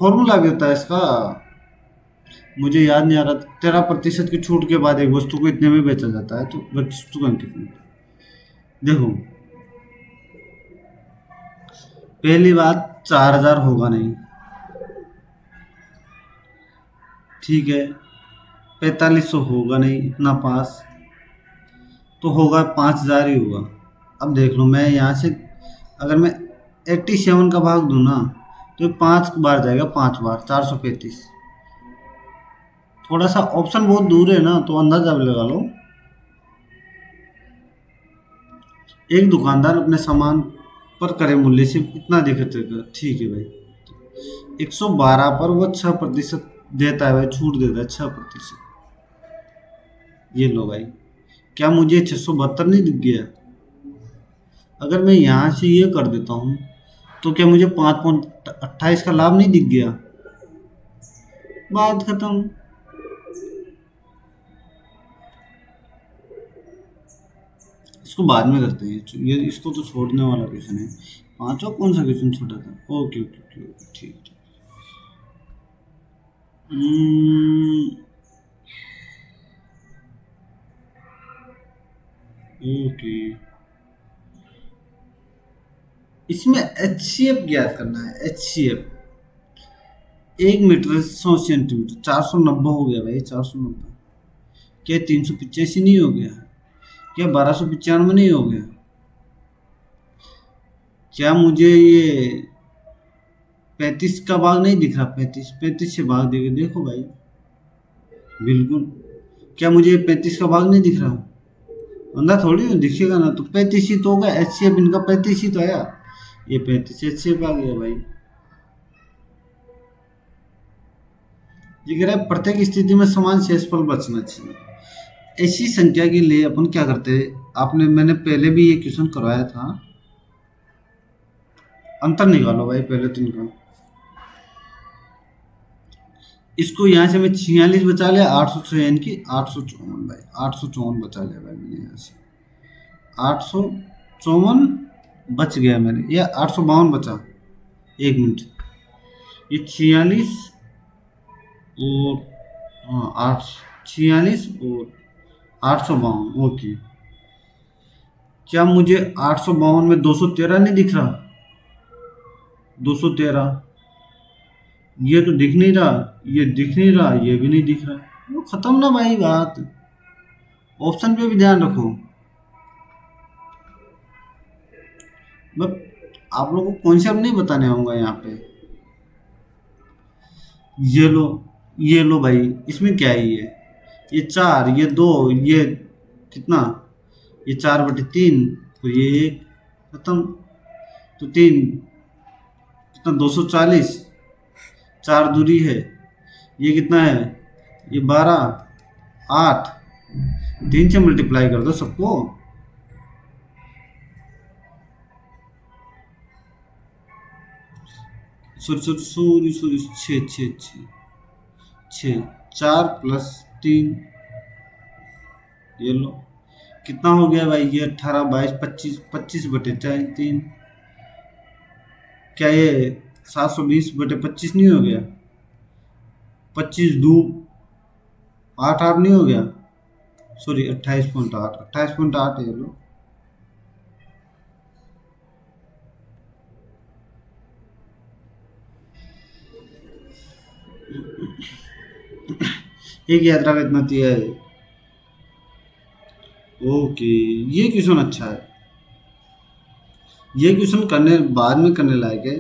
फॉर्मूला भी होता है इसका, मुझे याद नहीं आ रहा। 13% की छूट के बाद एक वस्तु को इतने में बेचा जाता है, तो वस्तु का कितने, देखो पहली बात 4000 होगा नहीं, ठीक है, 4500 होगा नहीं इतना पास, तो होगा 5000 ही होगा। अब देख लो, मैं यहाँ से अगर मैं 87 का भाग दूँ ना, तो 5 बार जाएगा, 5 बार 435। थोड़ा सा ऑप्शन बहुत दूर है ना, तो अंदाजा भी लगा लो। एक दुकानदार अपने सामान पर करे मूल्य से इतना दिखता, ठीक है भाई। 112 पर वो 6% देता है भाई, छूट देता है 6%। ये लो भाई, क्या मुझे 672 नहीं दिख गया। अगर मैं यहाँ से ये कर देता हूँ, तो क्या मुझे 5.28 का लाभ नहीं दिख गया, बात खत्म। इसको बाद में करते हैं, ये इसको तो छोड़ने वाला क्वेश्चन है। पांचवा कौन सा क्वेश्चन छोटा था, ओके ओके ओके ठीक ठीक। ओके, इसमें HCF ज्ञात करना है। HCF 1 मीटर 100 सेंटीमीटर, 490 हो गया भाई, 490। क्या 385 नहीं हो गया? क्या 1295 नहीं हो गया? क्या मुझे ये 35 का भाग नहीं दिख रहा? 35 से भाग देके देखो भाई। बिल्कुल। क्या मुझे 35 का भाग नहीं दिख रहा? अंधा थोड़ी ना दिखेगा ना, तो 35 ही तो होगा। HCF इनका 35 ही तो आया। ये 35 HCF आ गया भाई। ये कह रहा है प्रत्येक स्थिति में समान शेषफल बचना चाहिए। ऐसी संख्या के लिए अपन क्या करते हैं, आपने मैंने पहले भी ये क्वेश्चन करवाया था। अंतर निकालो भाई पहले तो इनका। इसको यहाँ से मैं 46 बचा लिया, 800 यानी कि 854 भाई, 854 बचा लिया भाई मैंने यहाँ से। 854 बच गया मेरे, या 852 बचा। एक मिनट, ये 46 और हाँ 8, 46 और 852। ओके। क्या मुझे 852 में 213 नहीं दिख रहा? 213 ये तो दिख नहीं रहा, ये दिख नहीं रहा, ये भी नहीं दिख रहा। वो खत्म ना भाई बात। ऑप्शन पे भी ध्यान रखो। मतलब आप लोगों को कॉन्सेप्ट नहीं बताने होंगे यहाँ पे। ये लो, ये लो भाई, इसमें क्या है? ये 4, ये 2, ये कितना, ये 4/3 और ये 1, खत्म। तो 3 कितना, 240, 4 दूरी है। ये कितना है? ये 12, 8, 3 से मल्टीप्लाई कर दो सबको। सॉरी सॉरी सॉरी सॉरी, 6 6 6 6, 4 + 3, ये लो। कितना हो गया भाई? ये 18, 22, 25, 25/3। क्या ये 720/25 नहीं हो गया? 25 2 8 8 नहीं हो गया? सॉरी 28.8, 28.8 ये लो। एक यात्रा का इतना दिया है। ओके, ये क्वेश्चन अच्छा है। ये क्वेश्चन करने बाद में करने लायक है,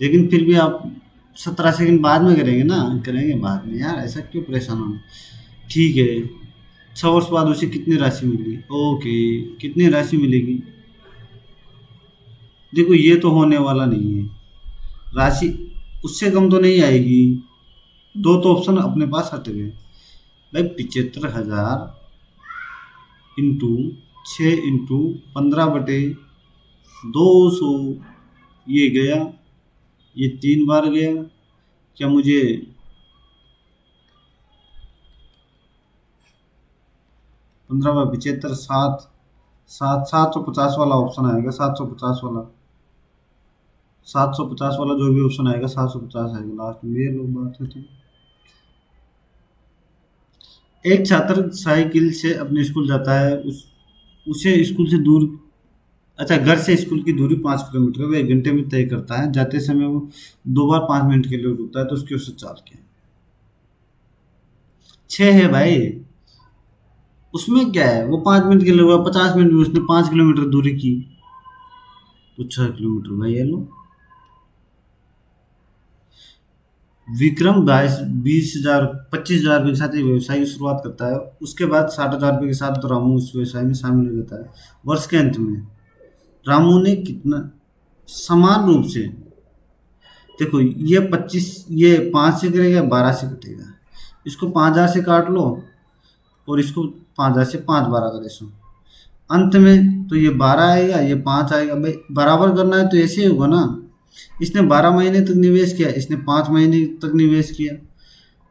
लेकिन फिर भी आप 17 सेकंड बाद में करेंगे ना, करेंगे बाद में यार, ऐसा क्यों परेशान होना। ठीक है। 6 वर्ष बाद उसे कितनी राशि मिली? ओके, कितनी राशि मिलेगी? देखो ये तो होने वाला नहीं है। राशि उससे कम तो नहीं आएगी। दो तो ऑप्शन अपने पास हट गए भाई। 75,000 इंटू 6 इंटू 15/200, ये गया, ये 3 बार गया। क्या मुझे 15/75, 7 7 750 वाला ऑप्शन आएगा, 750 वाला, 750 वाला जो भी ऑप्शन आएगा 750 आएगा लास्ट में। ये लोग बात होती है। एक छात्र साइकिल से अपने स्कूल जाता है, उसे स्कूल से दूर, अच्छा घर से स्कूल की दूरी 5 किलोमीटर है, वो 1 घंटे में तय करता है। जाते समय वो 2 बार 5 मिनट के लिए रुकता है, तो उसकी औसत चाल क्या है? 6 है भाई। उसमें क्या है, वो 5 मिनट के लिए हुआ, 50 मिनट में उसने 5 किलोमीटर दूरी की, तो 6 किलोमीटर भाई। ये लो। विक्रम 20,000 25,000 रुपये के साथ एक व्यवसाय की शुरुआत करता है। उसके बाद 60,000 रुपये के साथ रामू उस व्यवसाय में शामिल हो जाता है। वर्ष के अंत में रामू ने कितना, समान रूप से, देखो ये 25, ये 5 से करेगा, 12 से कटेगा। इसको 5,000 से काट लो, और इसको 5,000 से 5 12 करे सो, अंत में तो ये 12 आएगा, ये 5 आएगा भाई। बराबर करना है तो ऐसे ही होगा ना। इसने 12 महीने तक निवेश किया, इसने 5 महीने तक निवेश किया।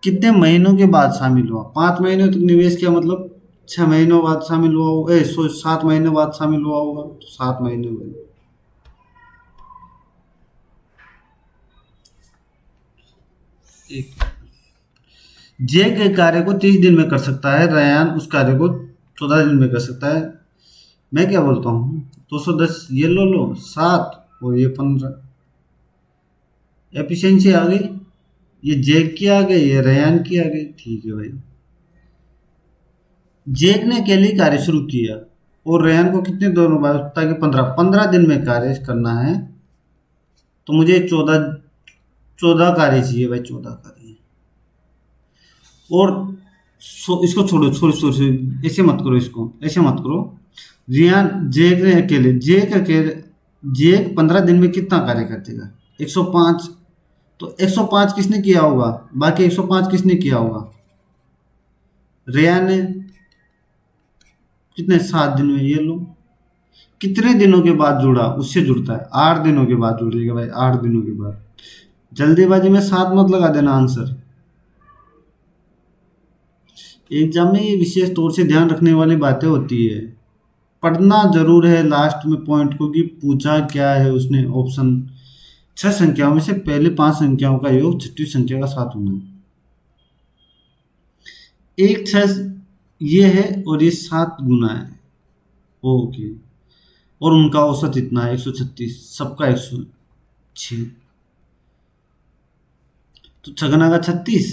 कितने महीनों के बाद शामिल हुआ? 5 महीनों तक निवेश किया, मतलब 6 महीनों बाद शामिल हुआ होगा, 7 महीने बाद शामिल हुआ होगा, तो 7 महीने हुए। एक जे के कार्य को 30 दिन में कर सकता है, रयान उस कार्य को 14 दिन में कर सकता है। मैं क्या बोलता हूँ, 210 ये लो लो, 7 और ये 15, एफिशिएंसी आ गई। ये जैक की आ गई, ये रयान की आ गई। ठीक है भाई। जेक ने अकेले ही कार्य शुरू किया और रेयान को कितने दिनों बाद, ताकि 15 दिन में कार्य करना है, तो मुझे 14 कार्य चाहिए भाई, 14 कार्य। और इसको छोड़ो, ऐसे मत करो, इसको ऐसे मत करो। रियान जेक अकेले जेक 15 दिन में कितना कार्य कर देगा? 105। तो 105 किसने किया होगा? बाकी 105 किसने किया होगा? रेयान ने। कितने? 7 दिन में। ये लो। कितने दिनों के बाद जुड़ा? उससे जुड़ता है 8 दिनों के बाद जुड़ेगा भाई, 8 दिनों के बाद। जल्दीबाजी में 7 मत लगा देना आंसर। एग्जाम में ये विशेष तौर से ध्यान रखने वाली बातें होती है। पढ़ना जरूर है लास्ट में पॉइंट को कि पूछा क्या है उसने। ऑप्शन 6 संख्याओं में से पहले 5 संख्याओं का योग छठी संख्या का साथ होना। एक 6 ये है और ये 7 गुना है। ओके। और उनका औसत इतना है 136, सबका 106। तो छगना का 36,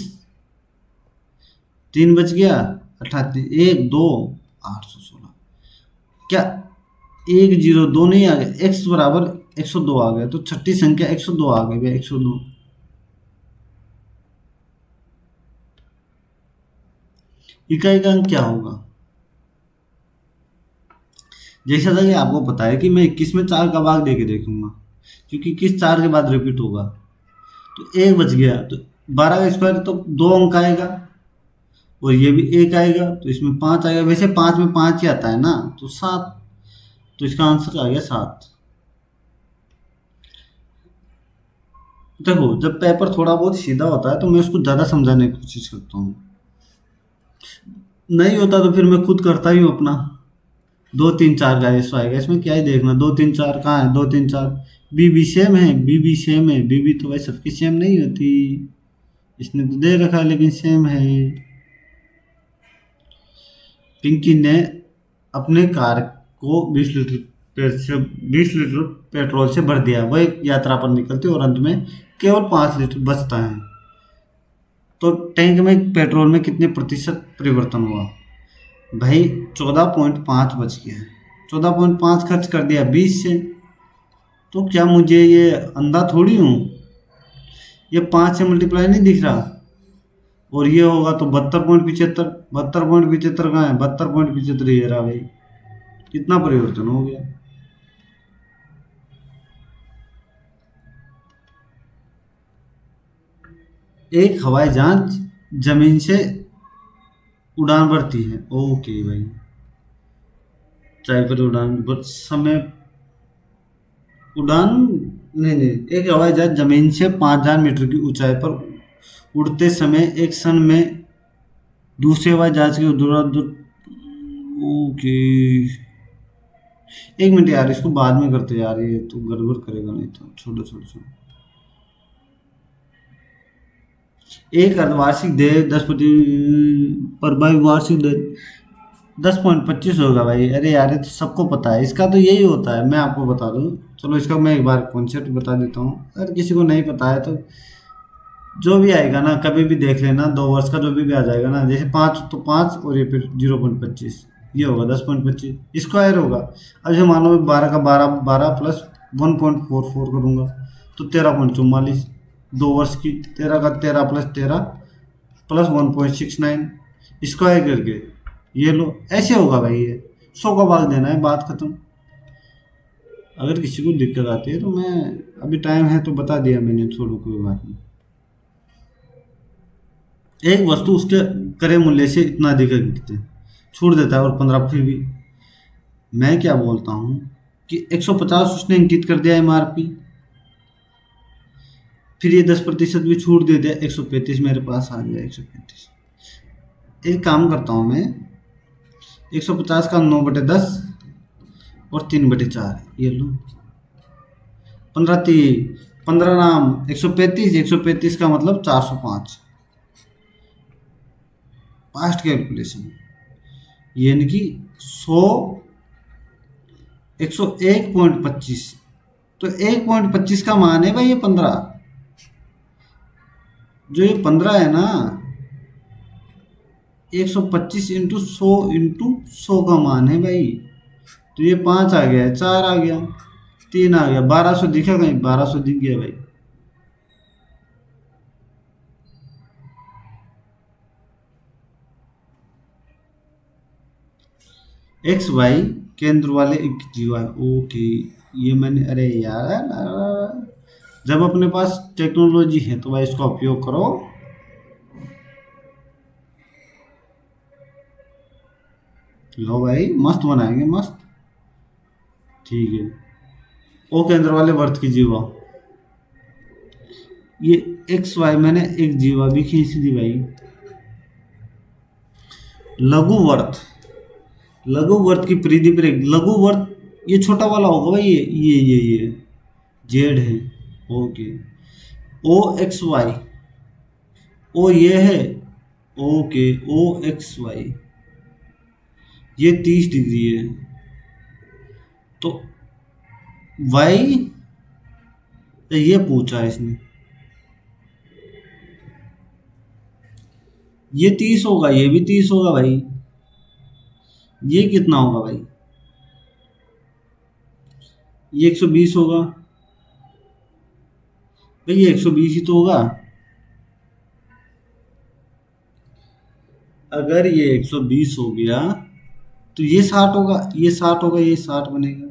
3 बच गया, 38, 1 2 816। क्या 1 0 2 नहीं आ गया? x बराबर 102 आ गया, तो छठी संख्या 102 आ गई भैया, 102। इकाई का अंक क्या होगा? जैसा था कि आपको पता है कि मैं 21 में 4 का भाग दे के देखूंगा, क्योंकि 21 4 के बाद रिपीट होगा। तो 1 बच गया, तो 12 का स्क्वायर तो 2 अंक आएगा, और ये भी 1 आएगा, तो इसमें 5 आएगा। वैसे 5 में 5 ही आता है ना, तो 7। तो इसका आंसर आ गया 7। देखो, जब पेपर थोड़ा बहुत सीधा होता है तो मैं उसको ज़्यादा समझाने की कोशिश करता हूँ, नहीं होता तो फिर मैं खुद करता ही हूँ अपना। 2 3 4 का ऐसा आएगा, इसमें क्या ही देखना। 2 3 4 कहाँ है? 2 3 4 बीबी सेम है, बीबी सेम है। बीबी तो भाई सबकी सेम नहीं होती, इसने तो दे रखा है लेकिन सेम है। पिंकी ने अपने कार को 20 लीटर पेट्रोल से भर दिया। वह एक यात्रा पर निकलती और अंत में केवल 5 लीटर बचता है। तो टैंक में पेट्रोल में कितने प्रतिशत परिवर्तन हुआ? भाई 14.5 बच गया है। 14.5 खर्च कर दिया 20 से। तो क्या मुझे ये अंधा थोड़ी हूँ, ये 5 से मल्टीप्लाई नहीं दिख रहा? और ये होगा तो 72.75। 72.75 कहाँ है? 72.75 ये रहा भाई। कितना परिवर्तन हो गया? एक हवाई जहाज जमीन से उड़ान भरती है। ओके भाई, चाहे फिर उड़ान समय उड़ान नहीं नहीं, एक हवाई जहाज जमीन से 5,000 मीटर की ऊंचाई पर उड़ते समय एक क्षण में दूसरे हवाई जहाज की ओके। एक मिनट यार, इसको बाद में करते यार, ये तो गड़बड़ करेगा नहीं तो। छोड़ो छोड़ो छोड़ो। एक अर्धवार्षिक देय 10 पर भाई वार्षिक देय 10.25 होगा भाई। अरे यार, ये तो सबको पता है, इसका तो यही होता है। मैं आपको बता दूं, चलो इसका मैं एक बार कॉन्सेप्ट बता देता हूँ, अगर किसी को नहीं पता है तो। जो भी आएगा ना, कभी भी देख लेना, 2 वर्ष का जो भी आ जाएगा ना, जैसे 5 तो 5 और ये फिर 0.25, ये होगा 10.25 स्क्वायर होगा। अब जैसे मान लो 12 का 12, 12 प्लस 1.44 करूँगा तो 13.44। 2 वर्ष की 13 का 13 प्लस 13 प्लस 1.69 स्क्वायर करके ये लो। ऐसे होगा भाई, ये 100 का भाग देना है, बात खत्म। अगर किसी को दिक्कत आती है तो मैं, अभी टाइम है तो बता दिया मैंने, छोड़ो कोई बात नहीं। एक वस्तु उसके क्रय मूल्य से इतना अधिक छूट देता है और 15, फिर भी मैं क्या बोलता हूँ कि 150 उसने अंकित कर दिया एमआरपी, फिर ये 10% भी छूट दे दिया, 135 मेरे पास आ गया। 135, एक काम करता हूँ मैं, 150 का 9/10 और 3/4, ये लो। 15 नाम 135, 135 का मतलब 405। पास्ट कैलकुलेशन, यानी कि 100 101.25। तो 1.25 का मान है भाई ये 15। जो ये 15 है ना, 125 इंटू 100 का मान है भाई। तो ये 5 आ गया, 4 आ गया, 3 आ गया, 1200 दिखा कहीं? 1200 दिख गया भाई। एक्स वाई केंद्र वाले एक जीवा है। ओके, ये मैंने, अरे यार, जब अपने पास टेक्नोलॉजी है तो भाई इसका उपयोग करो। लो भाई, मस्त बनाएंगे, मस्त। ठीक है। ओ केंद्र वाले वर्त की जीवा, ये एक्स वाई मैंने एक जीवा भी खींच दी भाई। लघु वर्त, लघु वर्त की परिधि पर एक लघु वर्त, ये छोटा वाला होगा भाई, ये जेड है। ओके। ओ एक्स वाई, ओ ये है। ओके, ओ एक्स वाई ये 30 डिग्री है। तो वाई, ये पूछा है इसने, ये 30 होगा, ये भी 30 होगा भाई। ये कितना होगा भाई? ये 120 होगा भाई, ये 120 ही तो होगा। अगर ये 120 हो गया तो ये 60 होगा, ये 60 होगा, ये 60 बनेगा।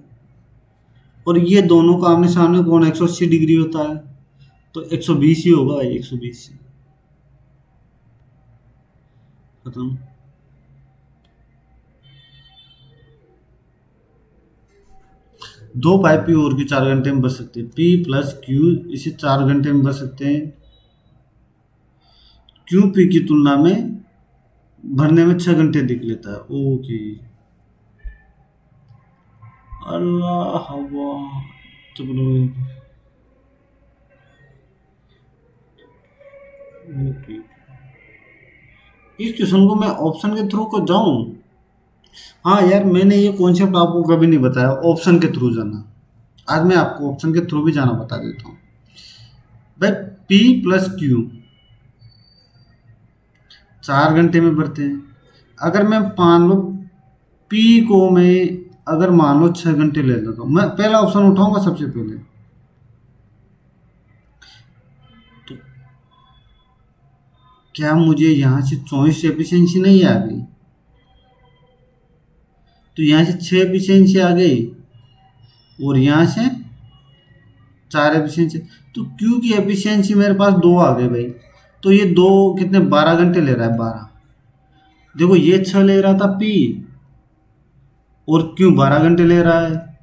और ये दोनों का आमने सामने कोण 180 डिग्री होता है, तो 120 ही होगा भाई, 120 ही। खत्म। दो पाई पी और की 4 घंटे में भर सकते हैं, पी प्लस क्यू इसे 4 घंटे में भर सकते हैं। क्यू पी की तुलना में भरने में 6 घंटे दिख लेता है। ओके। अल्लाह हवा, चलो। ओके, इस क्वेश्चन को मैं ऑप्शन के थ्रू को जाऊं? हाँ यार, मैंने ये कॉन्सेप्ट आपको कभी नहीं बताया, ऑप्शन के थ्रू जाना। आज मैं आपको ऑप्शन के थ्रू भी जाना बता देता हूँ भाई। पी प्लस क्यू 4 घंटे में भरते हैं। अगर मैं मान लो पी को मैं, अगर मान लो 6 घंटे ले लेता हूँ, मैं पहला ऑप्शन उठाऊंगा सबसे पहले। तो क्या मुझे यहाँ से 24 एफिशिएंसी नहीं आ गई? तो यहाँ से 6 एफिशिएंसी आ गई और यहाँ से 4 एफिशिएंसी। तो क्यू की एफिशिएंसी मेरे पास 2 आ गए भाई। तो ये 2 कितने, 12 घंटे ले रहा है, 12। देखो, ये 6 ले रहा था पी, और क्यू 12 घंटे ले रहा है।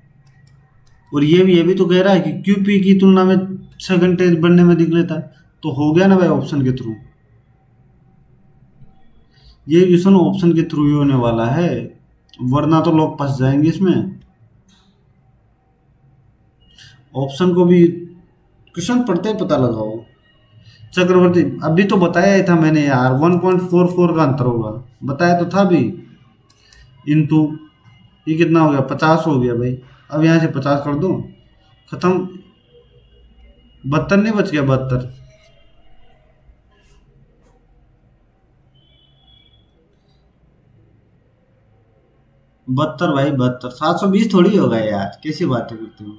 और ये भी तो कह रहा है कि क्यू पी की तुलना में 6 घंटे बढ़ने में दिख लेता है। तो हो गया ना भाई ऑप्शन के थ्रू। ये क्वेश्चन ऑप्शन के थ्रू ही होने वाला है, वरना तो लोग फंस जाएंगे इसमें। ऑप्शन को भी क्वेश्चन पढ़ते ही पता लगाओ। चक्रवर्ती, अभी तो बताया ही था मैंने यार, 1.44 का अंतर होगा, बताया तो था भी। इंटू ये कितना हो गया, 50 हो गया भाई। अब यहाँ से 50 कर दो, खत्म। 72 नहीं बच गया, 72। 72 भाई, 72। 720 थोड़ी होगा यार, कैसी बातें करते हो?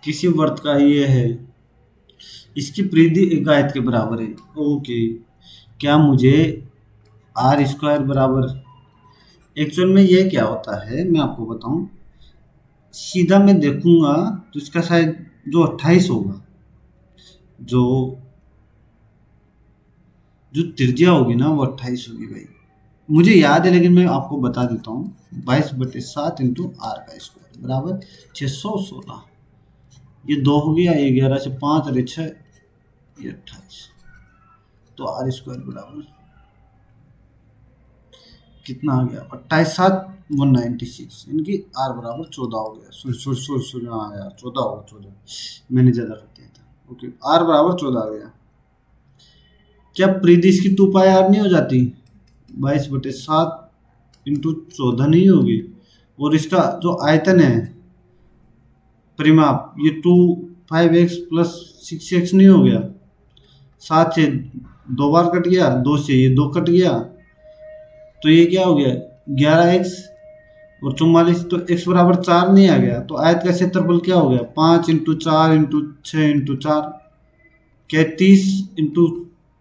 किसी वर्त का ये है, इसकी परिधि एक आयत के बराबर है। ओके। क्या मुझे आर स्क्वायर बराबर, एक्चुअल में ये क्या होता है मैं आपको बताऊं। सीधा मैं देखूंगा तो इसका शायद जो 28 होगा, जो जो त्रिज्या होगी ना, वो 28 होगी भाई। मुझे याद है, लेकिन मैं आपको बता देता हूँ। 22/7 इंटू आर का स्क्वायर बराबर 616। ये 2 हो गया, ये 11 से 5 और 6, ये 28। तो आर स्क्वायर बराबर कितना आ गया, 28/7 196। इनकी आर बराबर 14 हो गया। सॉरी, हाँ यार 14 होगा, 14 मैंने ज़्यादा कर दिया था। ओके, आर बराबर 14 आ गया। क्या परिधि इसकी 2πr नहीं हो जाती? 22/7 इंटू 14 नहीं होगी? और इसका जो आयतन है, परिमाप, ये 2 5x प्लस 6x नहीं हो गया? 7 से 2 बार कट गया, 2 से ये 2 कट गया, तो ये क्या हो गया? 11x। और 44, तो x बराबर 4 नहीं आ गया, तो आयत का क्षेत्रफल क्या हो गया? 5 × 4 × 4 × 4। क्या 30 ×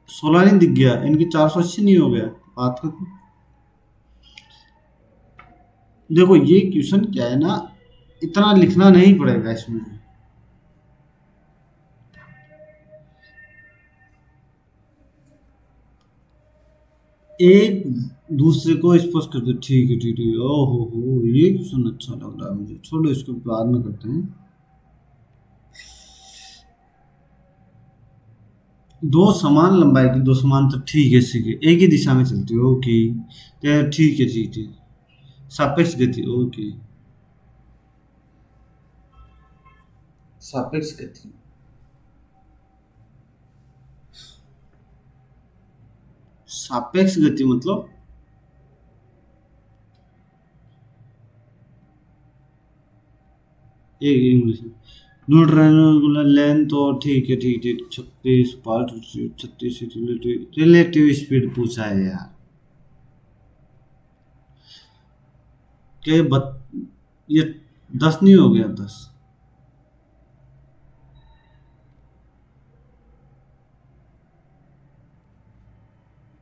16 नहीं दिख गया? इनकी 480 नहीं हो गया? बात कर। देखो ये क्वेश्चन क्या है ना, इतना लिखना नहीं पड़ेगा इसमें। एक दूसरे को स्पष्ट कर दो। ठीक है ठीक है। ओहो हो, ये क्वेश्चन अच्छा लग रहा है मुझे। छोड़ो, इसको बाद में करते हैं। दो समान लंबाई की दो समांतर, ठीक है सीखे, एक ही दिशा में चलती है, ओके। तो ठीक है ठीक है। सापेक्ष गति, ओके। सापेक्ष गति, सापेक्ष गति मतलब एक इंग्लिश में न्यूट्रल लेंथ, और ठीक है ठीक है। 36 पार्ट 36 रिलेटिव स्पीड पूछा है यार। क्या ये 10 नहीं हो गया? 10,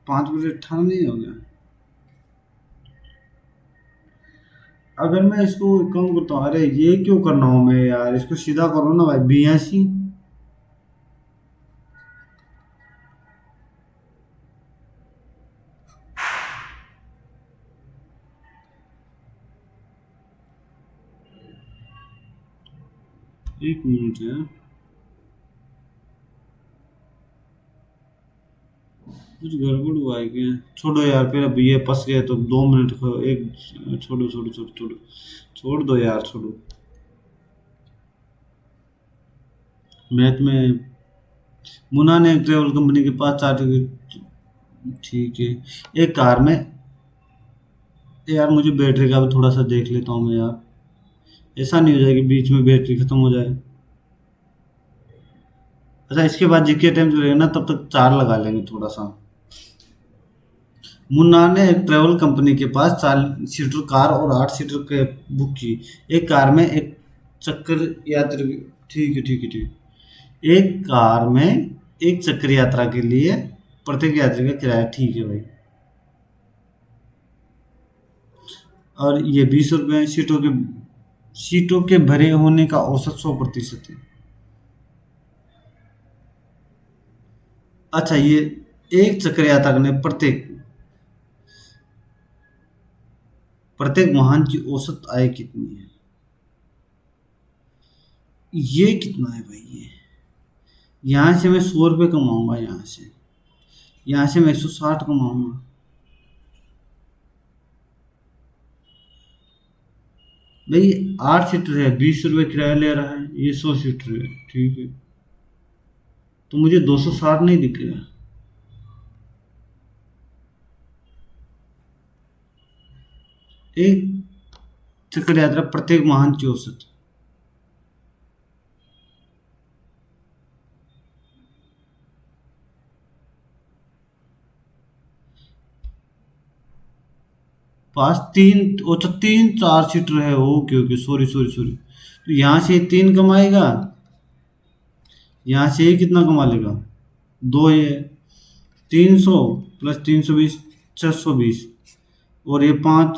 5 बटे 18 नहीं हो गया? अगर मैं इसको कम करता हूँ, अरे ये क्यों करना हूँ मैं यार, इसको सीधा करो ना भाई। 82। एक मिनट है, कुछ गड़बड़ हुआ है क्या? छोड़ो यार, फिर अब ये फंस गए तो 2 मिनट को एक। छोड़ो छोड़ो छोड़ो छोड़ो, छोड़ दो यार, छोड़ो। मैथ में मुन्ना ने एक ट्रेवल कंपनी के पास चार्ट। ठीक है। एक कार में, यार मुझे बैटरी का भी थोड़ा सा देख लेता हूँ मैं यार। ऐसा नहीं हो जाए कि बीच में बैटरी खत्म हो जाए। अच्छा, इसके बाद जीके टाइम चलेगा ना, तब तक 4 लगा लेंगे थोड़ा सा। मुन्ना ने एक ट्रेवल कंपनी के पास 4 सीटर कार और 8 सीटर के बुक की। एक कार में एक चक्कर यात्री, ठीक है ठीक है ठीक है। एक कार में एक चक्कर यात्रा के लिए प्रत्येक यात्री का किराया, ठीक है भाई। और ये 20 रुपये। सीटों के भरे होने का औसत 100% है। अच्छा, ये एक चक्कर यात्रा करने प्रत्येक प्रत्येक वाहन की औसत आय कितनी है? ये कितना है भाई? ये यहाँ से मैं 100 रुपये कमाऊंगा, यहाँ से मैं 160 कमाऊंगा। भाई 8 सीटर है, 20 रुपये किराया ले रहा है, ये 100 सीटर है, ठीक है। तो मुझे 260 नहीं दिख रहा। एक चक्कर यात्रा प्रत्येक वाहन की औसत, पास तीन, अच्छा 3 4 सीटर है, okay okay, sorry sorry sorry. तो यहाँ से 3 कमाएगा, यहाँ से ये कितना कमा लेगा? 2 है। 300 प्लस 320, 620। और ये 5,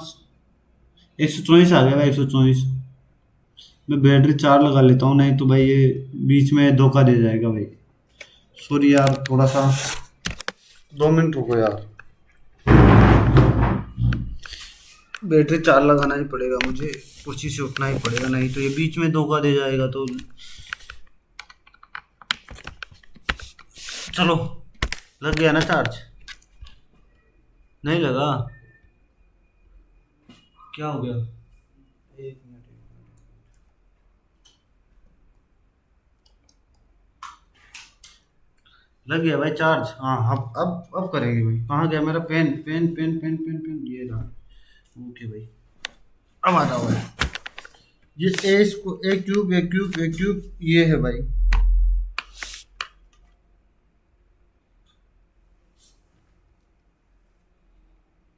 124 आ गया भाई, 124। मैं बैटरी 4 लगा लेता हूँ, नहीं तो भाई ये बीच में धोखा दे जाएगा भाई। सॉरी यार, थोड़ा सा 2 मिनट रुको यार। बैटरी 4 लगाना ही पड़ेगा मुझे, कुर्सी से उठना ही पड़ेगा, नहीं तो ये बीच में धोखा दे जाएगा। तो चलो, लग गया ना चार्ज? नहीं लगा? क्या हो गया? एक मिनट। लग गया भाई चार्ज। हाँ, अब करेंगे भाई। कहाँ गया मेरा पेन? पेन, ये रहा। ओके भाई, अब आ रहा भाई। ये ए क्यूब ये है भाई।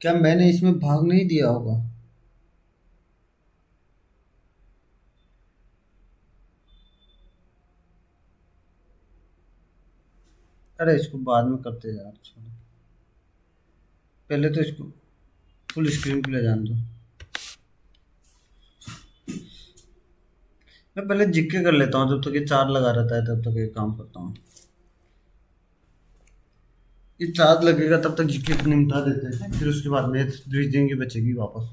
क्या मैंने इसमें भाग नहीं दिया होगा? अरे इसको बाद में करते हैं यार, छोड़ो। पहले तो इसको फुल स्क्रीन पे ले जाने दो। मैं पहले जीके कर लेता हूँ, जब तक ये चार्ज लगा रहता है तब तक ये काम करता हूँ। ये चार्ज लगेगा तब तक जीके निपटा देते हैं, फिर उसके बाद में रीजनिंग की बचेगी वापस।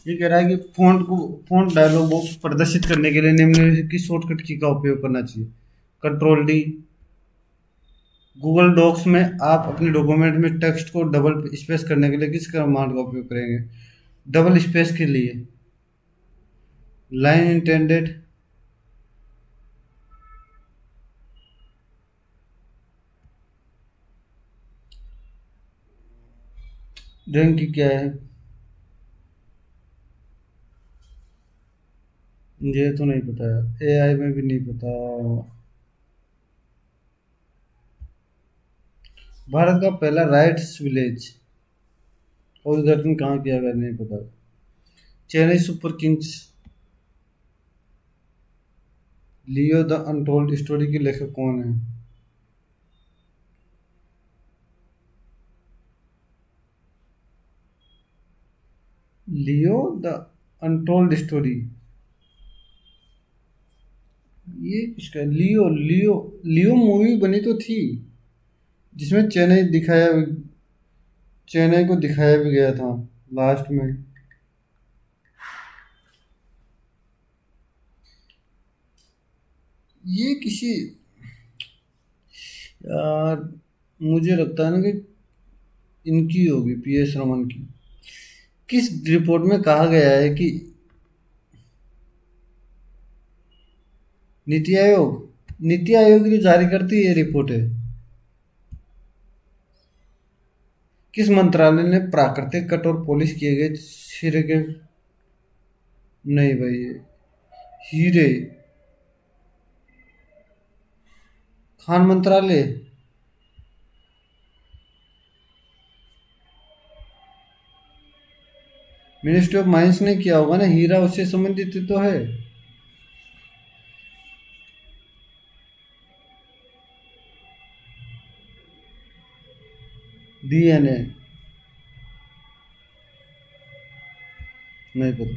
ये कह रहा है कि फ़ॉन्ट डायलॉग बॉक्स प्रदर्शित करने के लिए निम्नलिखित की शॉर्टकट की का उपयोग करना चाहिए। Control D. गूगल डॉक्स में आप अपने डॉक्यूमेंट में टेक्स्ट को डबल स्पेस करने के लिए किस कमांड का उपयोग करेंगे? डबल स्पेस के लिए। Line intended. रैंक की क्या है? ये तो नहीं पता यार, एआई में भी नहीं पता। भारत का पहला राइट्स विलेज का उद्घाटन कहाँ किया गया? नहीं पता। Chennai super Kings. Leo the untold story के लेखक कौन है? Leo the untold story. ये किसका? लियो लियो लियो मूवी बनी तो थी, जिसमें चेन्नई को दिखाया भी गया था लास्ट में। ये किसी, यार मुझे लगता है ना कि इनकी होगी, पीएस रमन की। किस रिपोर्ट में कहा गया है कि नीति आयोग जो जारी करती है रिपोर्ट है, किस मंत्रालय ने प्राकृतिक कट और पॉलिश किए गए हीरे के? नहीं भाई, हीरे। खान मंत्रालय। मिनिस्ट्री ऑफ माइंस ने किया होगा ना, हीरा उससे संबंधित ही तो है। डीएनए। नहीं पता।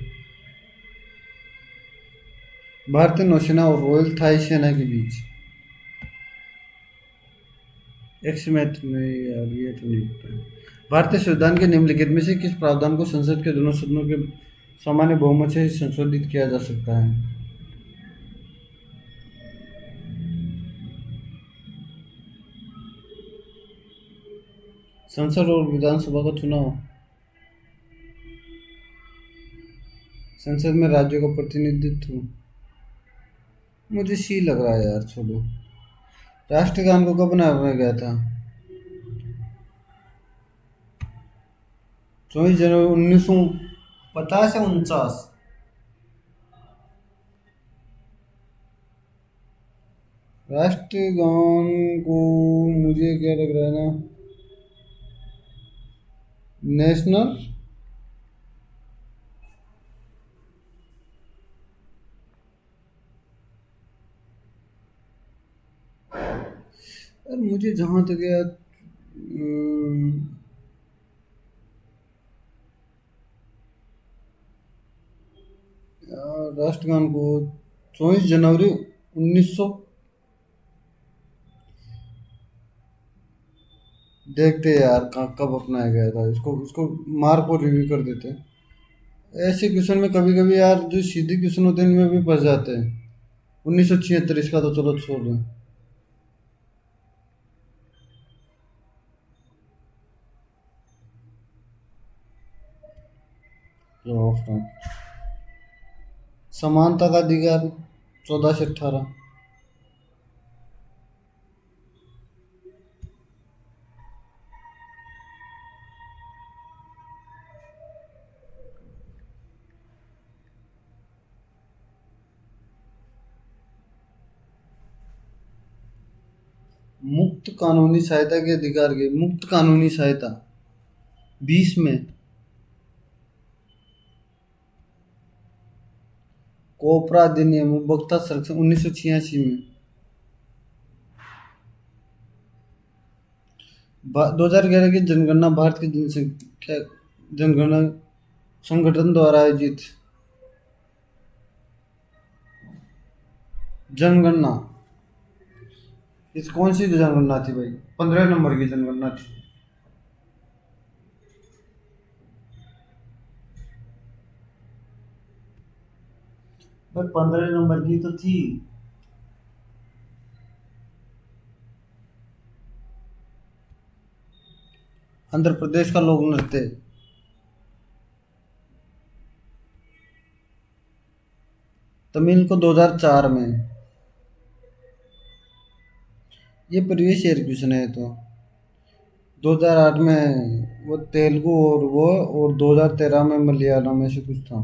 भारतीय नौसेना और रॉयल थाई सेना के बीच एक्स मैथ में, यार ये तो नहीं पता। भारतीय संविधान के निम्नलिखित में से किस प्रावधान को संसद के दोनों सदनों के सामान्य बहुमत से संशोधित किया जा सकता है? संसद और विधानसभा का चुनाव। संसद में राज्यों का प्रतिनिधित्व। मुझे सी लग रहा है यार, छोड़ो। राष्ट्रगान को कब बनाया गया था? 24 जनवरी 1950 या 49? राष्ट्रगान को मुझे क्या लग रहा है ना, नेशनल। मुझे जहाँ तक याद, राष्ट्रगान को 24 जनवरी 1900। देखते यार कब अपनाया गया था, इसको इसको मार्क और रिव्यू कर देते हैं। ऐसे क्वेश्चन में कभी कभी यार जो सीधे क्वेश्चन होते हैं इनमें भी फंस जाते हैं। 1976, इसका तो चलो छोड़ दें। Of time. समानता का अधिकार 14 से 18। मुक्त कानूनी सहायता के अधिकार के मुक्त कानूनी सहायता 20 में। कोपरा अधिनियम उपभोक्ता संरक्षण 1986 में। 2011 की जनगणना भारत की जनसंख्या जनगणना संगठन द्वारा आयोजित जनगणना, इस कौन सी जनगणना थी भाई? 15 नंबर की जनगणना थी। भाई 15 नंबर की तो थी। आंध्र प्रदेश का लोक नृत्य। तमिल को 2004 में। ये प्रीवियस ईयर क्वेश्चन है तो। 2008 में वो तेलुगु और वो, और 2013 में मलयालम में से कुछ था।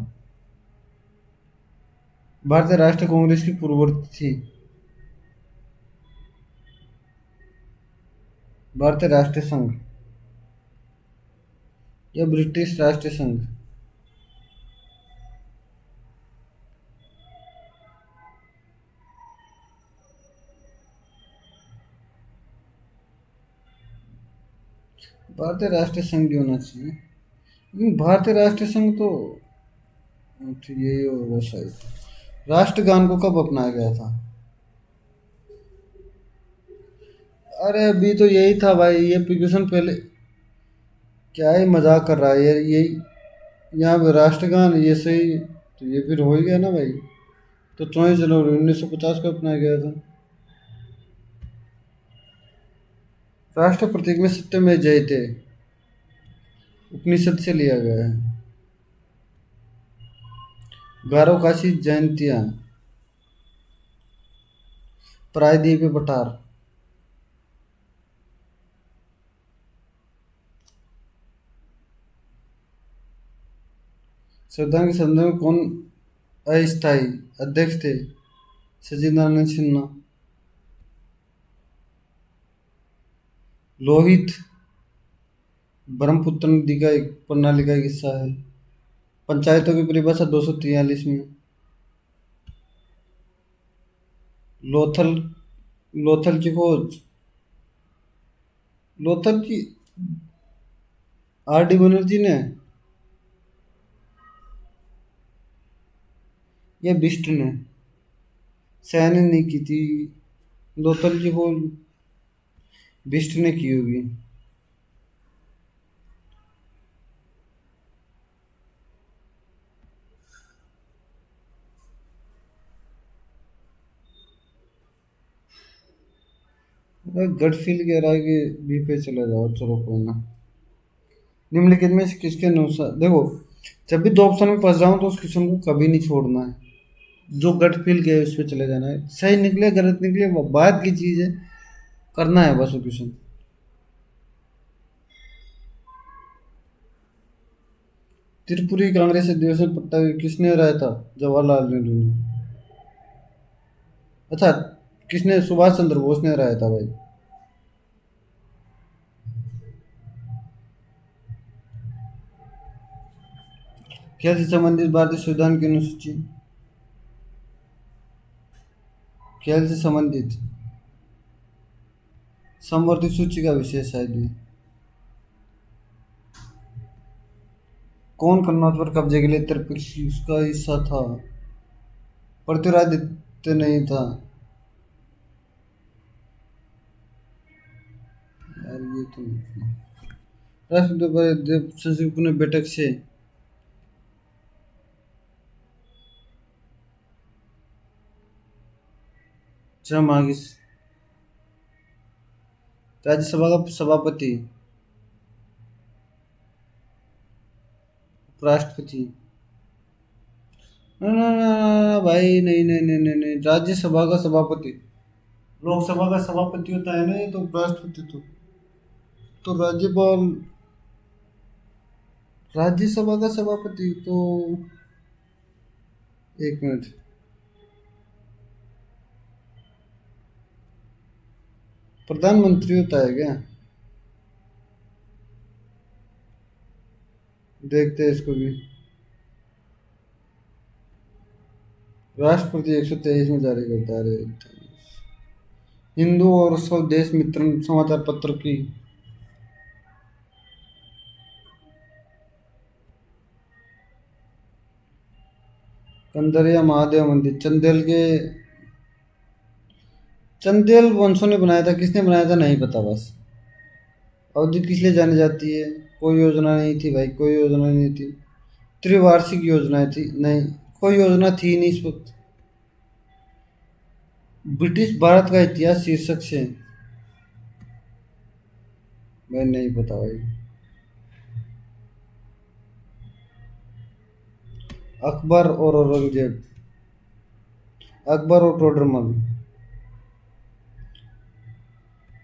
भारतीय राष्ट्रीय कांग्रेस की पूर्ववर्ती थी। भारतीय राष्ट्रीय संघ या ब्रिटिश राष्ट्रीय संघ। भारतीय राष्ट्रीय संघ ही होना चाहिए, लेकिन भारतीय राष्ट्रीय संघ तो यही होगा शायद। राष्ट्रगान को कब अपनाया गया था? अरे अभी तो यही था भाई, ये क्वेश्चन पहले। क्या ही मजाक कर रहा है यार, यही यहाँ पे राष्ट्रगान ये सही, तो ये फिर हो ही गया ना भाई। तो 24 जनवरी 1950 को अपनाया गया था। राष्ट्र प्रतीक में सत्यमेव जयते उपनिषद से लिया गया है। गारो काशी जयंतियाँ। प्रायद्वीप पठार। संविधान के संदर्भ में कौन अस्थायी अध्यक्ष थे? सच्चिदानंद सिन्हा। लोहित ब्रह्मपुत्र नदी का एक प्रणाली का एक हिस्सा है। पंचायतों की परिभाषा 243 में। लोथल लोथल की खोज, लोथल की आर डी बनर्जी ने या बिष्ट ने? सैनी ने की थी। लोथल की खोज बिष्ट ने की होगी। गट फील कह रहा है कि बी पे चले जाओ, चलो कोई ना। निम्नलिखित में से किसके अनुसार, देखो, जब भी दो ऑप्शन में फंस जाऊं तो उस क्वेश्चन को कभी नहीं छोड़ना है। जो गट फील किया है उस पर चले जाना है। सही निकले गलत निकले वो बात की चीज़ है, करना है बस वो क्वेश्चन। त्रिपुरी कांग्रेस अधिवेशन पट्टा किसने हराया था? जवाहरलाल नेहरू ने। अच्छा, किसने? सुभाष चंद्र बोस ने हराया था भाई। खेल से संबंधित भारतीय संविधान की अनुसूची। खेल से संबंधित समवर्ती सूची का विशेष शायद ये। कौन कन्नौज पर कब्जे के लिए त्रिपक्षी उसका हिस्सा था? पृथ्वीराज नहीं था यार, ये तो नहीं था। राष्ट्रपति संसद ने बैठक से श्रम आगे। राज्यसभा का सभापति उपराष्ट्रपति। ना ना ना ना, भाई नहीं नहीं नहीं नहीं नहीं, राज्यसभा का सभापति। लोकसभा का सभापति होता है ना, ये तो उपराष्ट्रपति। तो राज्यपाल। राज्यसभा का सभापति तो, एक मिनट। प्रधानमंत्री होता है क्या? देखते हैं इसको भी। राष्ट्रपति 123 में जारी करता है। हिंदू और स्वदेश मित्र समाचार पत्र की कंदरिया महादेव मंदिर चंदेल वंशों ने बनाया था। किसने बनाया था नहीं पता बस। अवधि किस लिए जानी जाती है? कोई योजना नहीं थी भाई, कोई योजना नहीं थी। त्रिवार्षिक योजनाएं थी नहीं, कोई योजना थी नहीं इस वक्त। ब्रिटिश भारत का इतिहास शीर्षक से मैं नहीं पता भाई। अकबर और औरंगजेब, अकबर और टोडरमल।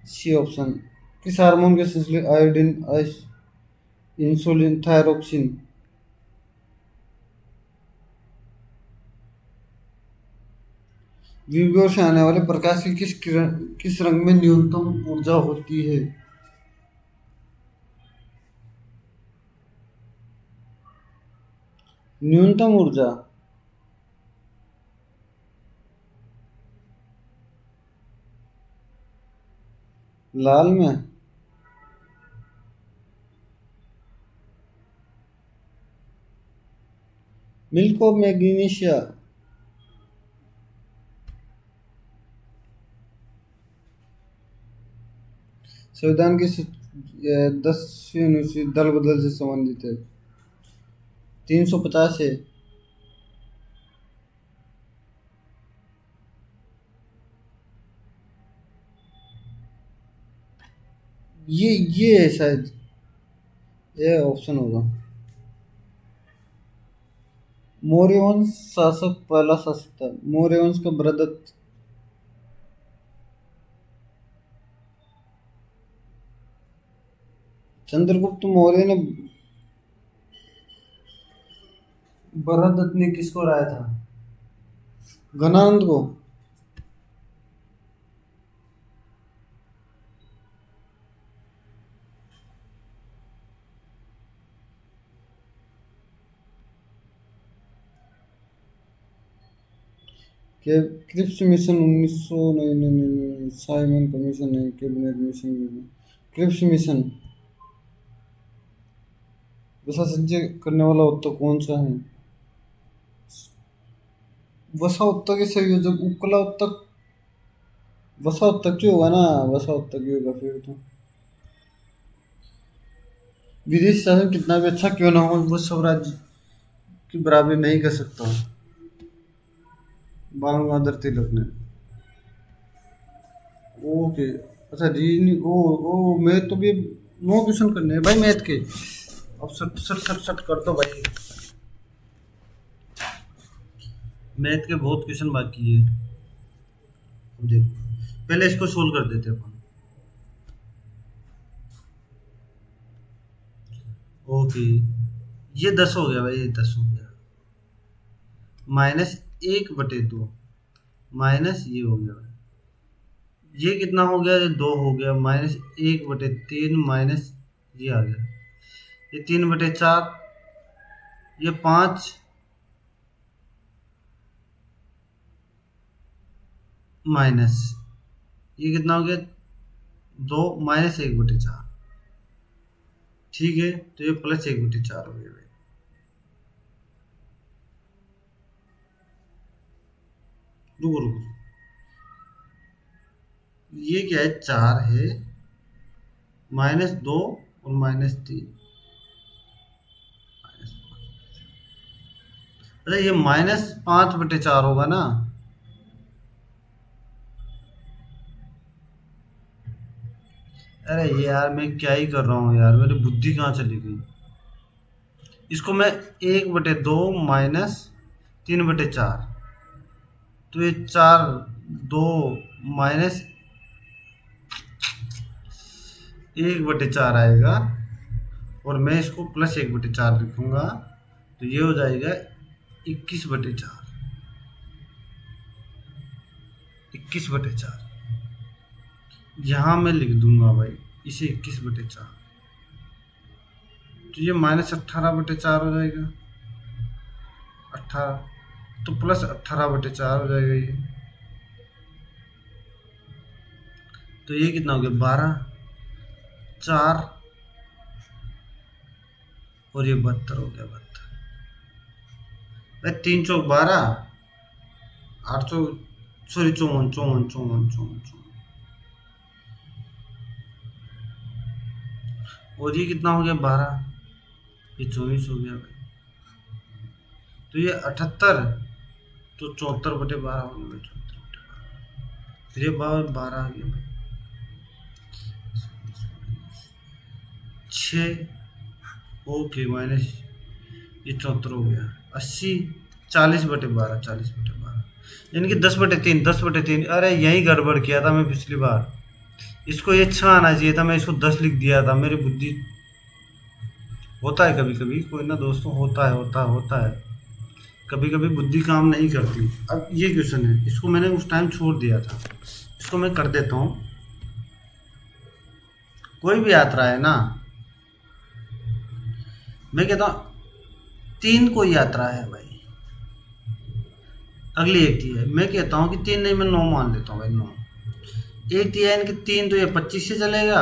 C option. किस हार्मोन के सिलसिले आयोडीन, इंसुलिन, थायरोक्सिन। विवो से आने वाले प्रकाश की किस रंग में न्यूनतम ऊर्जा होती है? न्यूनतम ऊर्जा लाल में। Milk of magnesia. संविधान की 10वीं अनुसूची दल बदल से संबंधित है। 350 है। ये है शायद, ये ऑप्शन होगा। मौर्य वंश शासक, पहला शासक था मौर्य वंश का बृहदत्त। चंद्रगुप्त मौर्य ने, बृहदत्त ने किसको हराया था? घनानंद को। के क्रिप्स मिशन 1900, नहीं नहीं नहीं नहीं, साइमन कमीशन नहीं, कैबिनेट मिशन नहीं, क्रिप्स मिशन। वसा संचय करने वाला उत्तर कौन सा है? वसा उत्तर के संयोजक उपकला उत्तर। वसा उत्तर क्यों होगा ना, वसा उत्तर क्यों होगा फिर तो। विदेशी शासन कितना भी अच्छा क्यों ना हो, वो स्वराज्य की बराबरी नहीं कर सकता। बाल गंगाधर तिलक ने। ओके। अच्छा रीजनिंग, ओ मैथ तो भी 9 क्वेश्चन करने हैं भाई मैथ के। अब सट सट सट सट कर दो भाई। मैथ के बहुत क्वेश्चन बाकी है। अब देखो, पहले इसको सोल्व कर देते हैं अपन। ओके, ये 10 हो गया भाई, ये 10 हो गया। -1/2 माइनस ये हो गया भाई। ये कितना हो गया? ये 2 हो गया। -1/3 माइनस ये आ गया। ये 3/4, ये 5 माइनस ये कितना हो गया? 2 -1/4। ठीक है, तो ये +1/4 हो गया भाई। रुको रुको, ये क्या है? 4 है, -2 और -3। अरे ये -5/4 होगा ना? अरे ये यार मैं क्या ही कर रहा हूँ यार, मेरी बुद्धि कहाँ चली गई। इसको मैं 1/2 -3/4, तो ये 4, 2 -1/4 आएगा। और मैं इसको +1/4 लिखूंगा, तो ये हो जाएगा 21/4। 21/4। यहाँ मैं लिख दूंगा भाई इसे 21/4, तो ये -18/4 हो जाएगा। 18 तो +18/4 हो जाएगा ये। तो ये कितना हो गया 12, 4 और ये 72 हो गया 72 भाई। 3 चौक 12, 8 चौक सॉरी 54 54 54 54 और ये कितना हो गया 12, ये 24 हो गया भाई। तो ये 78 तो 74/12 हो गया भाई, 74/12। फिर ये 12 आ गया भाई, 6 ओके माइनस ये 74 हो गया 80, 40/12 40/12 यानी कि 10/3 10/3। अरे यही गड़बड़ किया था मैं पिछली बार, इसको ये 6 आना चाहिए था, मैं इसको 10 लिख दिया था। मेरी बुद्धि होता है कभी कभी, कोई ना दोस्तों, होता है कभी कभी बुद्धि काम नहीं करती। अब ये क्वेश्चन है, इसको मैंने उस टाइम छोड़ दिया था, इसको मैं कर देता हूँ। कोई भी यात्रा है ना, मैं कहता हूँ 3 कोई यात्रा है भाई, अगली एक थी है, मैं कहता हूँ कि 3 नहीं, मैं 9 मान लेता हूँ भाई, 9 एक थी है इनकी 3, तो ये 25 से चलेगा।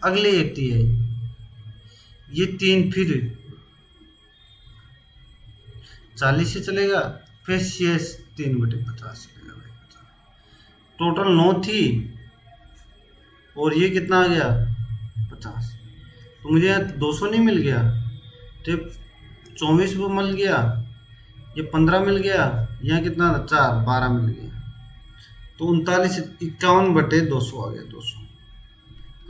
अगली एक थी है ये 3 फिर 40 से चलेगा, फिर शेष 3/50 चलेगा भाई 50। टोटल 9 थी और ये कितना आ गया 50। तो मुझे यहाँ 200 नहीं मिल गया, तो 24 वो मिल गया, ये 15 मिल गया, यहाँ कितना था 4 12 मिल गया। तो 39 51/200 आ गया, 200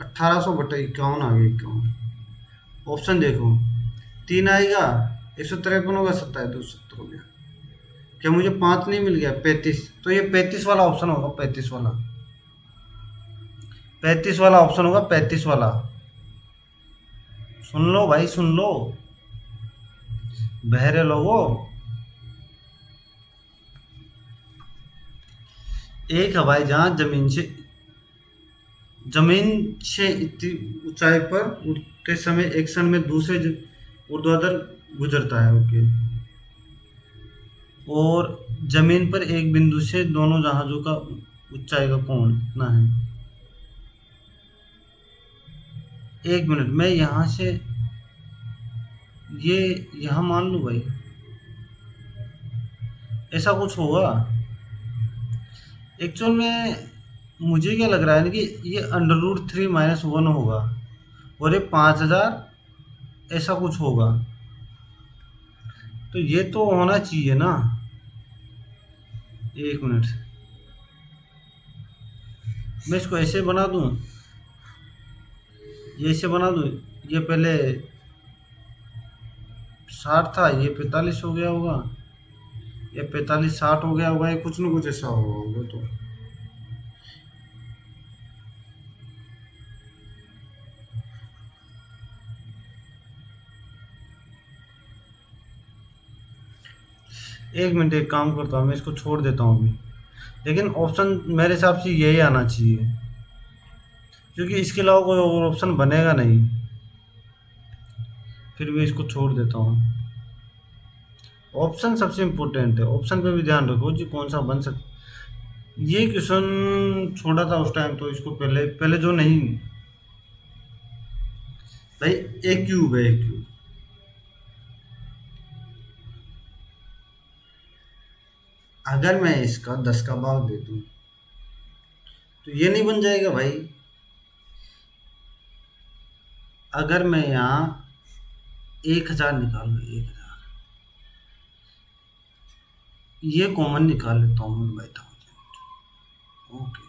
1800/51 आ गया 51। ऑप्शन देखो 3 आएगा 153 होगा, 27 270 हो गया। क्या मुझे 5 नहीं मिल गया 35, तो ये 35 वाला ऑप्शन होगा, 35 वाला 35 वाला ऑप्शन होगा, 35 वाला। सुन लो भाई सुन लो बहरे लोगों, एक हवाई जहाज जमीन से इतनी ऊंचाई पर उड़ते समय एक क्षण में दूसरे ऊर्ध्वाधर गुजरता है, ओके। और जमीन पर एक बिंदु से दोनों जहाजों का ऊंचाई का कोण कितना है। 1 मिनट, मैं यहाँ से ये यहाँ मान लूँ भाई, ऐसा कुछ होगा एक्चुअल में। मुझे क्या लग रहा है ना कि ये √3 - 1 होगा और ये 5000 ऐसा कुछ होगा, तो ये तो होना चाहिए ना। 1 मिनट, मैं इसको ऐसे बना दूं, ये ऐसे बना दूं, ये पहले 60 था, ये 45 हो गया होगा, या 45 60 हो गया होगा, ये कुछ ना कुछ ऐसा होगा। तो एक मिनट, एक काम करता हूँ, मैं इसको छोड़ देता हूँ अभी, लेकिन ऑप्शन मेरे हिसाब से यही आना चाहिए, क्योंकि इसके अलावा कोई और ऑप्शन बनेगा नहीं। फिर भी इसको छोड़ देता हूँ, ऑप्शन सबसे इम्पोर्टेंट है, ऑप्शन पे भी ध्यान रखो जी कौन सा बन सकता। ये क्वेश्चन छोड़ा था उस टाइम, तो इसको पहले पहले जो नहीं भाई, एक क्यूब है, एक क्यूब। अगर मैं इसका 10 का भाग दे दूं तो ये नहीं बन जाएगा भाई। अगर मैं यहाँ 1000 निकाल लूँ, 1000 ये कॉमन निकाल लेता हूँ मैं भाई, 1000 ओके।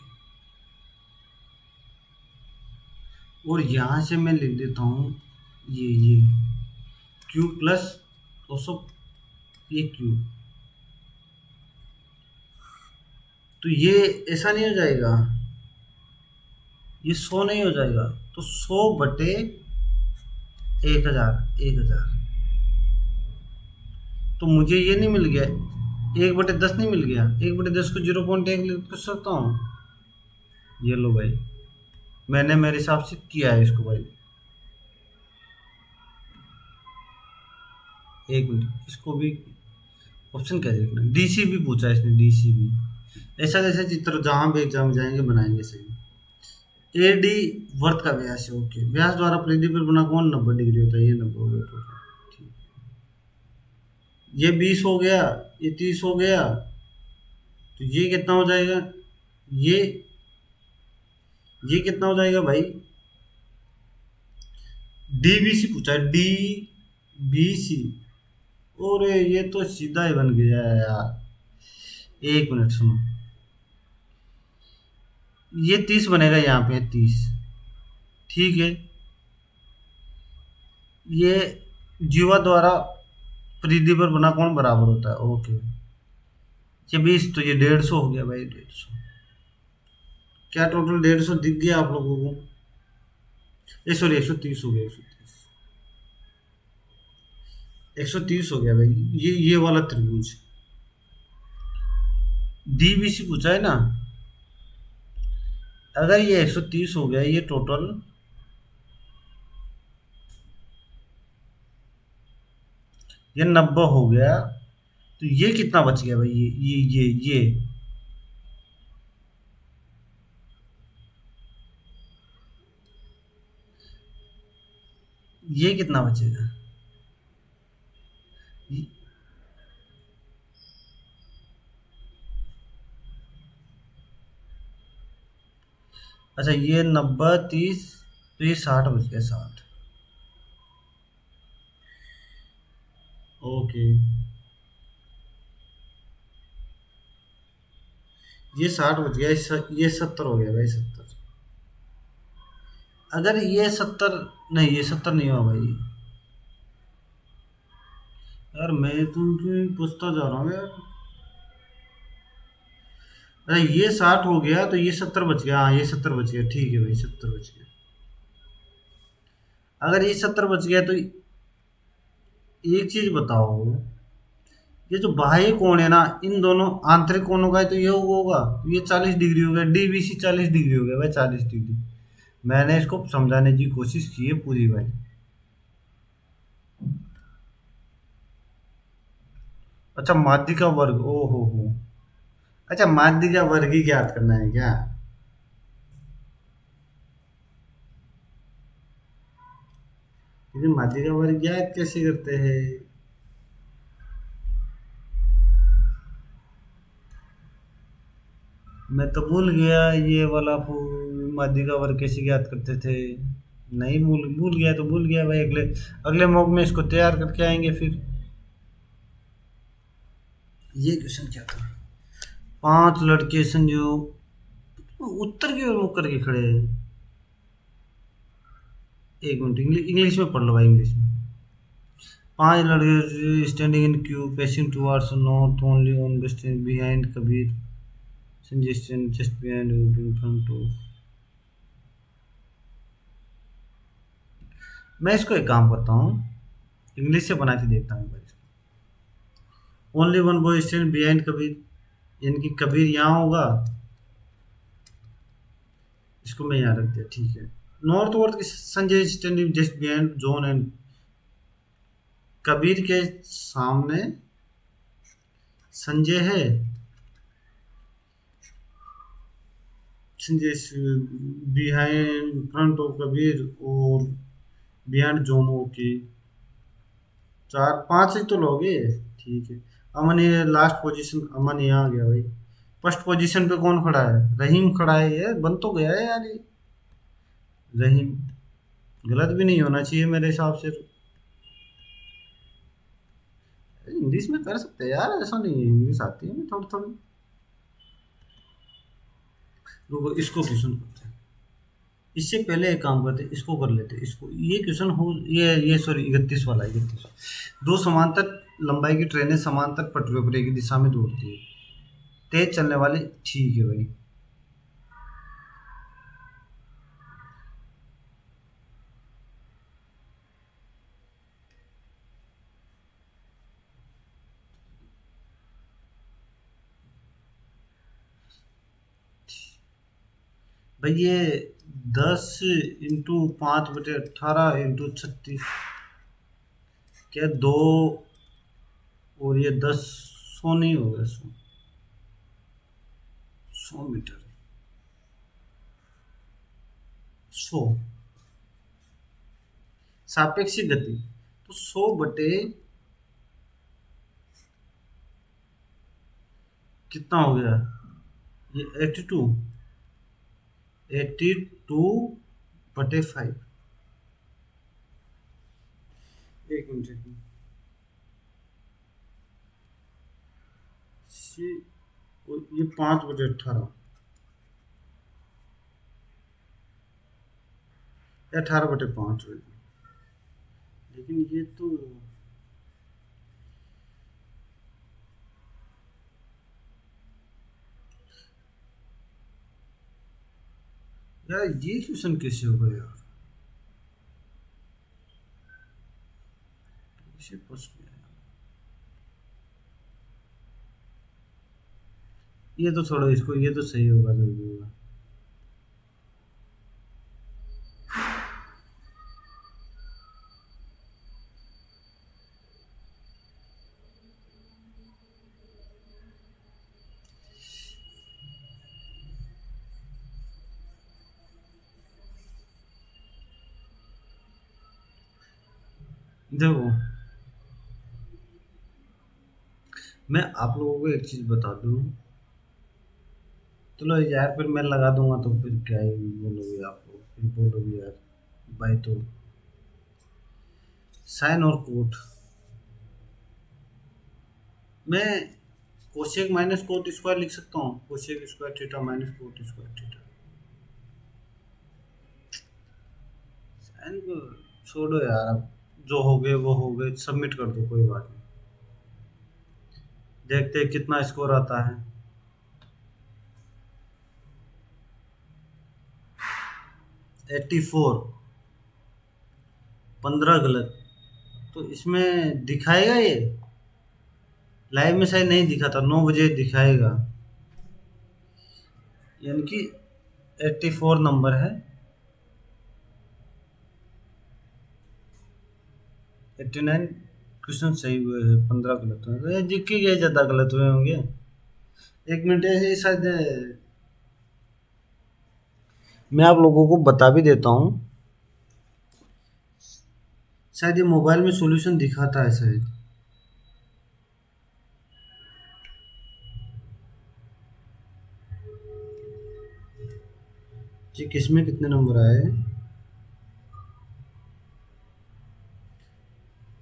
और यहाँ से मैं लिख देता हूँ ये क्यूब प्लस 200, ये क्यूब, तो ये ऐसा नहीं हो जाएगा, ये 100 नहीं हो जाएगा, तो 100/1000 1000। तो मुझे ये नहीं मिल गया, 1/10 नहीं मिल गया, 1/10 को 0.1 लिख सकता हूँ, ये लो भाई। मैंने मेरे हिसाब से किया है इसको भाई। एक मिनट, इसको भी ऑप्शन क्या देखना, डीसी भी पूछा है इसने, डीसी भी। ऐसा जैसे चित्र जहां भी एग्जाम जाएंगे बनाएंगे सही। एडी वर्त का व्यास है, ओके। व्यास द्वारा परिधि पर बना कोण 90 डिग्री होता है, ये 90 हो गया टोटल, ठीक। ये 20 हो गया, ये 30 हो गया, तो ये कितना हो जाएगा, ये ये कितना हो जाएगा भाई, डीबीसी पूछा है, डी बी सी। और ये तो सीधा ही बन गया है यार। एक मिनट सुनो, ये 30 बनेगा यहाँ पे, 30, ठीक है। ये जीवा द्वारा परिधि पर बना कौन बराबर होता है, ओके। ये 20, तो ये 150 हो गया भाई, 150। क्या टोटल 150 दिख गया आप लोगों को, ये सॉरी 130 हो गया, 130, 130 हो गया भाई। ये वाला त्रिभुज डीबीसी पूछा है ना। अगर ये 130 हो गया, ये टोटल, ये 90 हो गया, तो ये कितना बच गया भाई, ये कितना बचेगा, ये- अच्छा ये 90 30, तो ये 60 बच गया, 60, ओके। ये 60 बच गया, ये 70 हो गया भाई, 70। अगर ये 70, नहीं ये 70 नहीं हुआ भाई। यार मैं तुमसे पूछता जा रहा हूँ यार। अरे ये 60 हो गया, तो ये 70 बच गया, हाँ ये 70 बच गया, ठीक है भाई, 70 बच गया। अगर ये 70 बच गया, तो एक चीज बताओ, ये जो बाह्य कोण है ना, इन दोनों आंतरिक कोणों का है, तो ये होगा, तो ये 40 डिग्री हो गया, डीबीसी 40 डिग्री हो गया भाई, 40 डिग्री। मैंने इसको समझाने की कोशिश की है पूरी भाई। अच्छा माध्य का वर्ग, ओ हो। अच्छा माध्य का वर्ग ही ज्ञात करना है क्या। लेकिन माध्य का वर्ग ज्ञात कैसे करते हैं। मैं तो भूल गया, ये वाला माध्य का वर्ग कैसे ज्ञात करते थे। नहीं, भूल भूल गया तो भूल गया भाई, अगले अगले मॉक में इसको तैयार करके आएंगे फिर। ये क्वेश्चन क्या था, 5 लड़के संजोग उत्तर की ओर मुख करके खड़े हैं। एक मिनट, इंग्लिश में पढ़ लो भाई, इंग्लिश में। 5 लड़के standing in queue facing towards north, only one west behind Kabir, Sanjay stand just behind in front of. मैं इसको एक काम करता हूँ, इंग्लिश से बना के देखता हूँ भाई। Only one boy stand behind Kabir, यानी कि कबीर यहाँ होगा, इसको मैं यहाँ रख दिया, ठीक है। North worth Sanjay standing just behind John and, Kabir के सामने संजय है, Sanjay behind front of Kabir, और बिहाइंड जॉन, ओके। 4 5 ही तो लोग हैं, ठीक है। अमन ये लास्ट पोजीशन, अमन यहाँ आ गया भाई। फर्स्ट पोजीशन पे कौन खड़ा है, रहीम खड़ा है, ये बन तो गया है यार ये, रहीम। गलत भी नहीं होना चाहिए मेरे हिसाब से। इंग्लिश में कर सकते हैं यार, ऐसा नहीं है, इंग्लिश आती है हमें थोड़ी थोड़ी। रुको इसको क्वेश्चन करते हैं, इससे पहले एक काम करते हैं, इसको कर लेते हैं, इसको ये क्वेश्चन हो, ये सॉरी 31 वाला, 31। दो समांतर लंबाई की ट्रेनें समांतर पटरियों पर एक ही दिशा में दौड़ती है, तेज चलने वाली, ठीक है भाई। भाई ये 10 × 5/18 × 36, क्या 2 और ये 10, 100 नहीं होगा, 100 मीटर, 100 सापेक्षिक गति, तो 100 कितना हो गया, ये 82/5। एक मिनट, ये 5/18, 18/5, लेकिन ये तो यार, ये क्वेश्चन कैसे होगा यार, इसे फंस गया यार। ये तो छोड़ो इसको, ये तो सही होगा जो भी होगा। देखो, मैं आप लोगों को एक चीज बता दूं, चलो यार, फिर मैं लगा दूंगा तो फिर क्या ही बोलोगे आप लोग, फिर बोलोगे यार भाई, तो साइन और कोट, मैं कोशेक माइनस कोट स्क्वायर लिख सकता हूँ, cosec square theta minus cot square theta. Sine को छोड़ो यार, अब जो हो गए वो हो गए, सबमिट कर दो, कोई बात नहीं। देखते हैं कितना स्कोर आता है। 84, 15 गलत, तो इसमें दिखाएगा ये, लाइव में शायद नहीं दिखा था, 9 बजे दिखाएगा, यानी कि 84 नंबर है, 89 क्वेश्चन सही हुए हैं, 15 गलत हुए, तो ये जिक्की के ज़्यादा गलत हुए होंगे। एक मिनट, ये शायद मैं आप लोगों को बता भी देता हूँ, शायद ये मोबाइल में सॉल्यूशन दिखाता है शायद। जी, किसमें कितने नंबर आए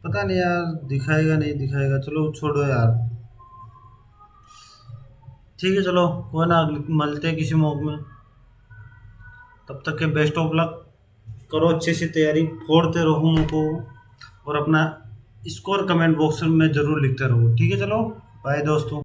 पता नहीं यार, दिखाएगा नहीं दिखाएगा, चलो छोड़ो यार। ठीक है, चलो कोई ना, मिलते हैं किसी मौके में, तब तक के बेस्ट ऑफ लक, करो अच्छे से तैयारी, फोड़ते रहो मुँह को, और अपना स्कोर कमेंट बॉक्स में ज़रूर लिखते रहो। ठीक है, चलो बाय दोस्तों।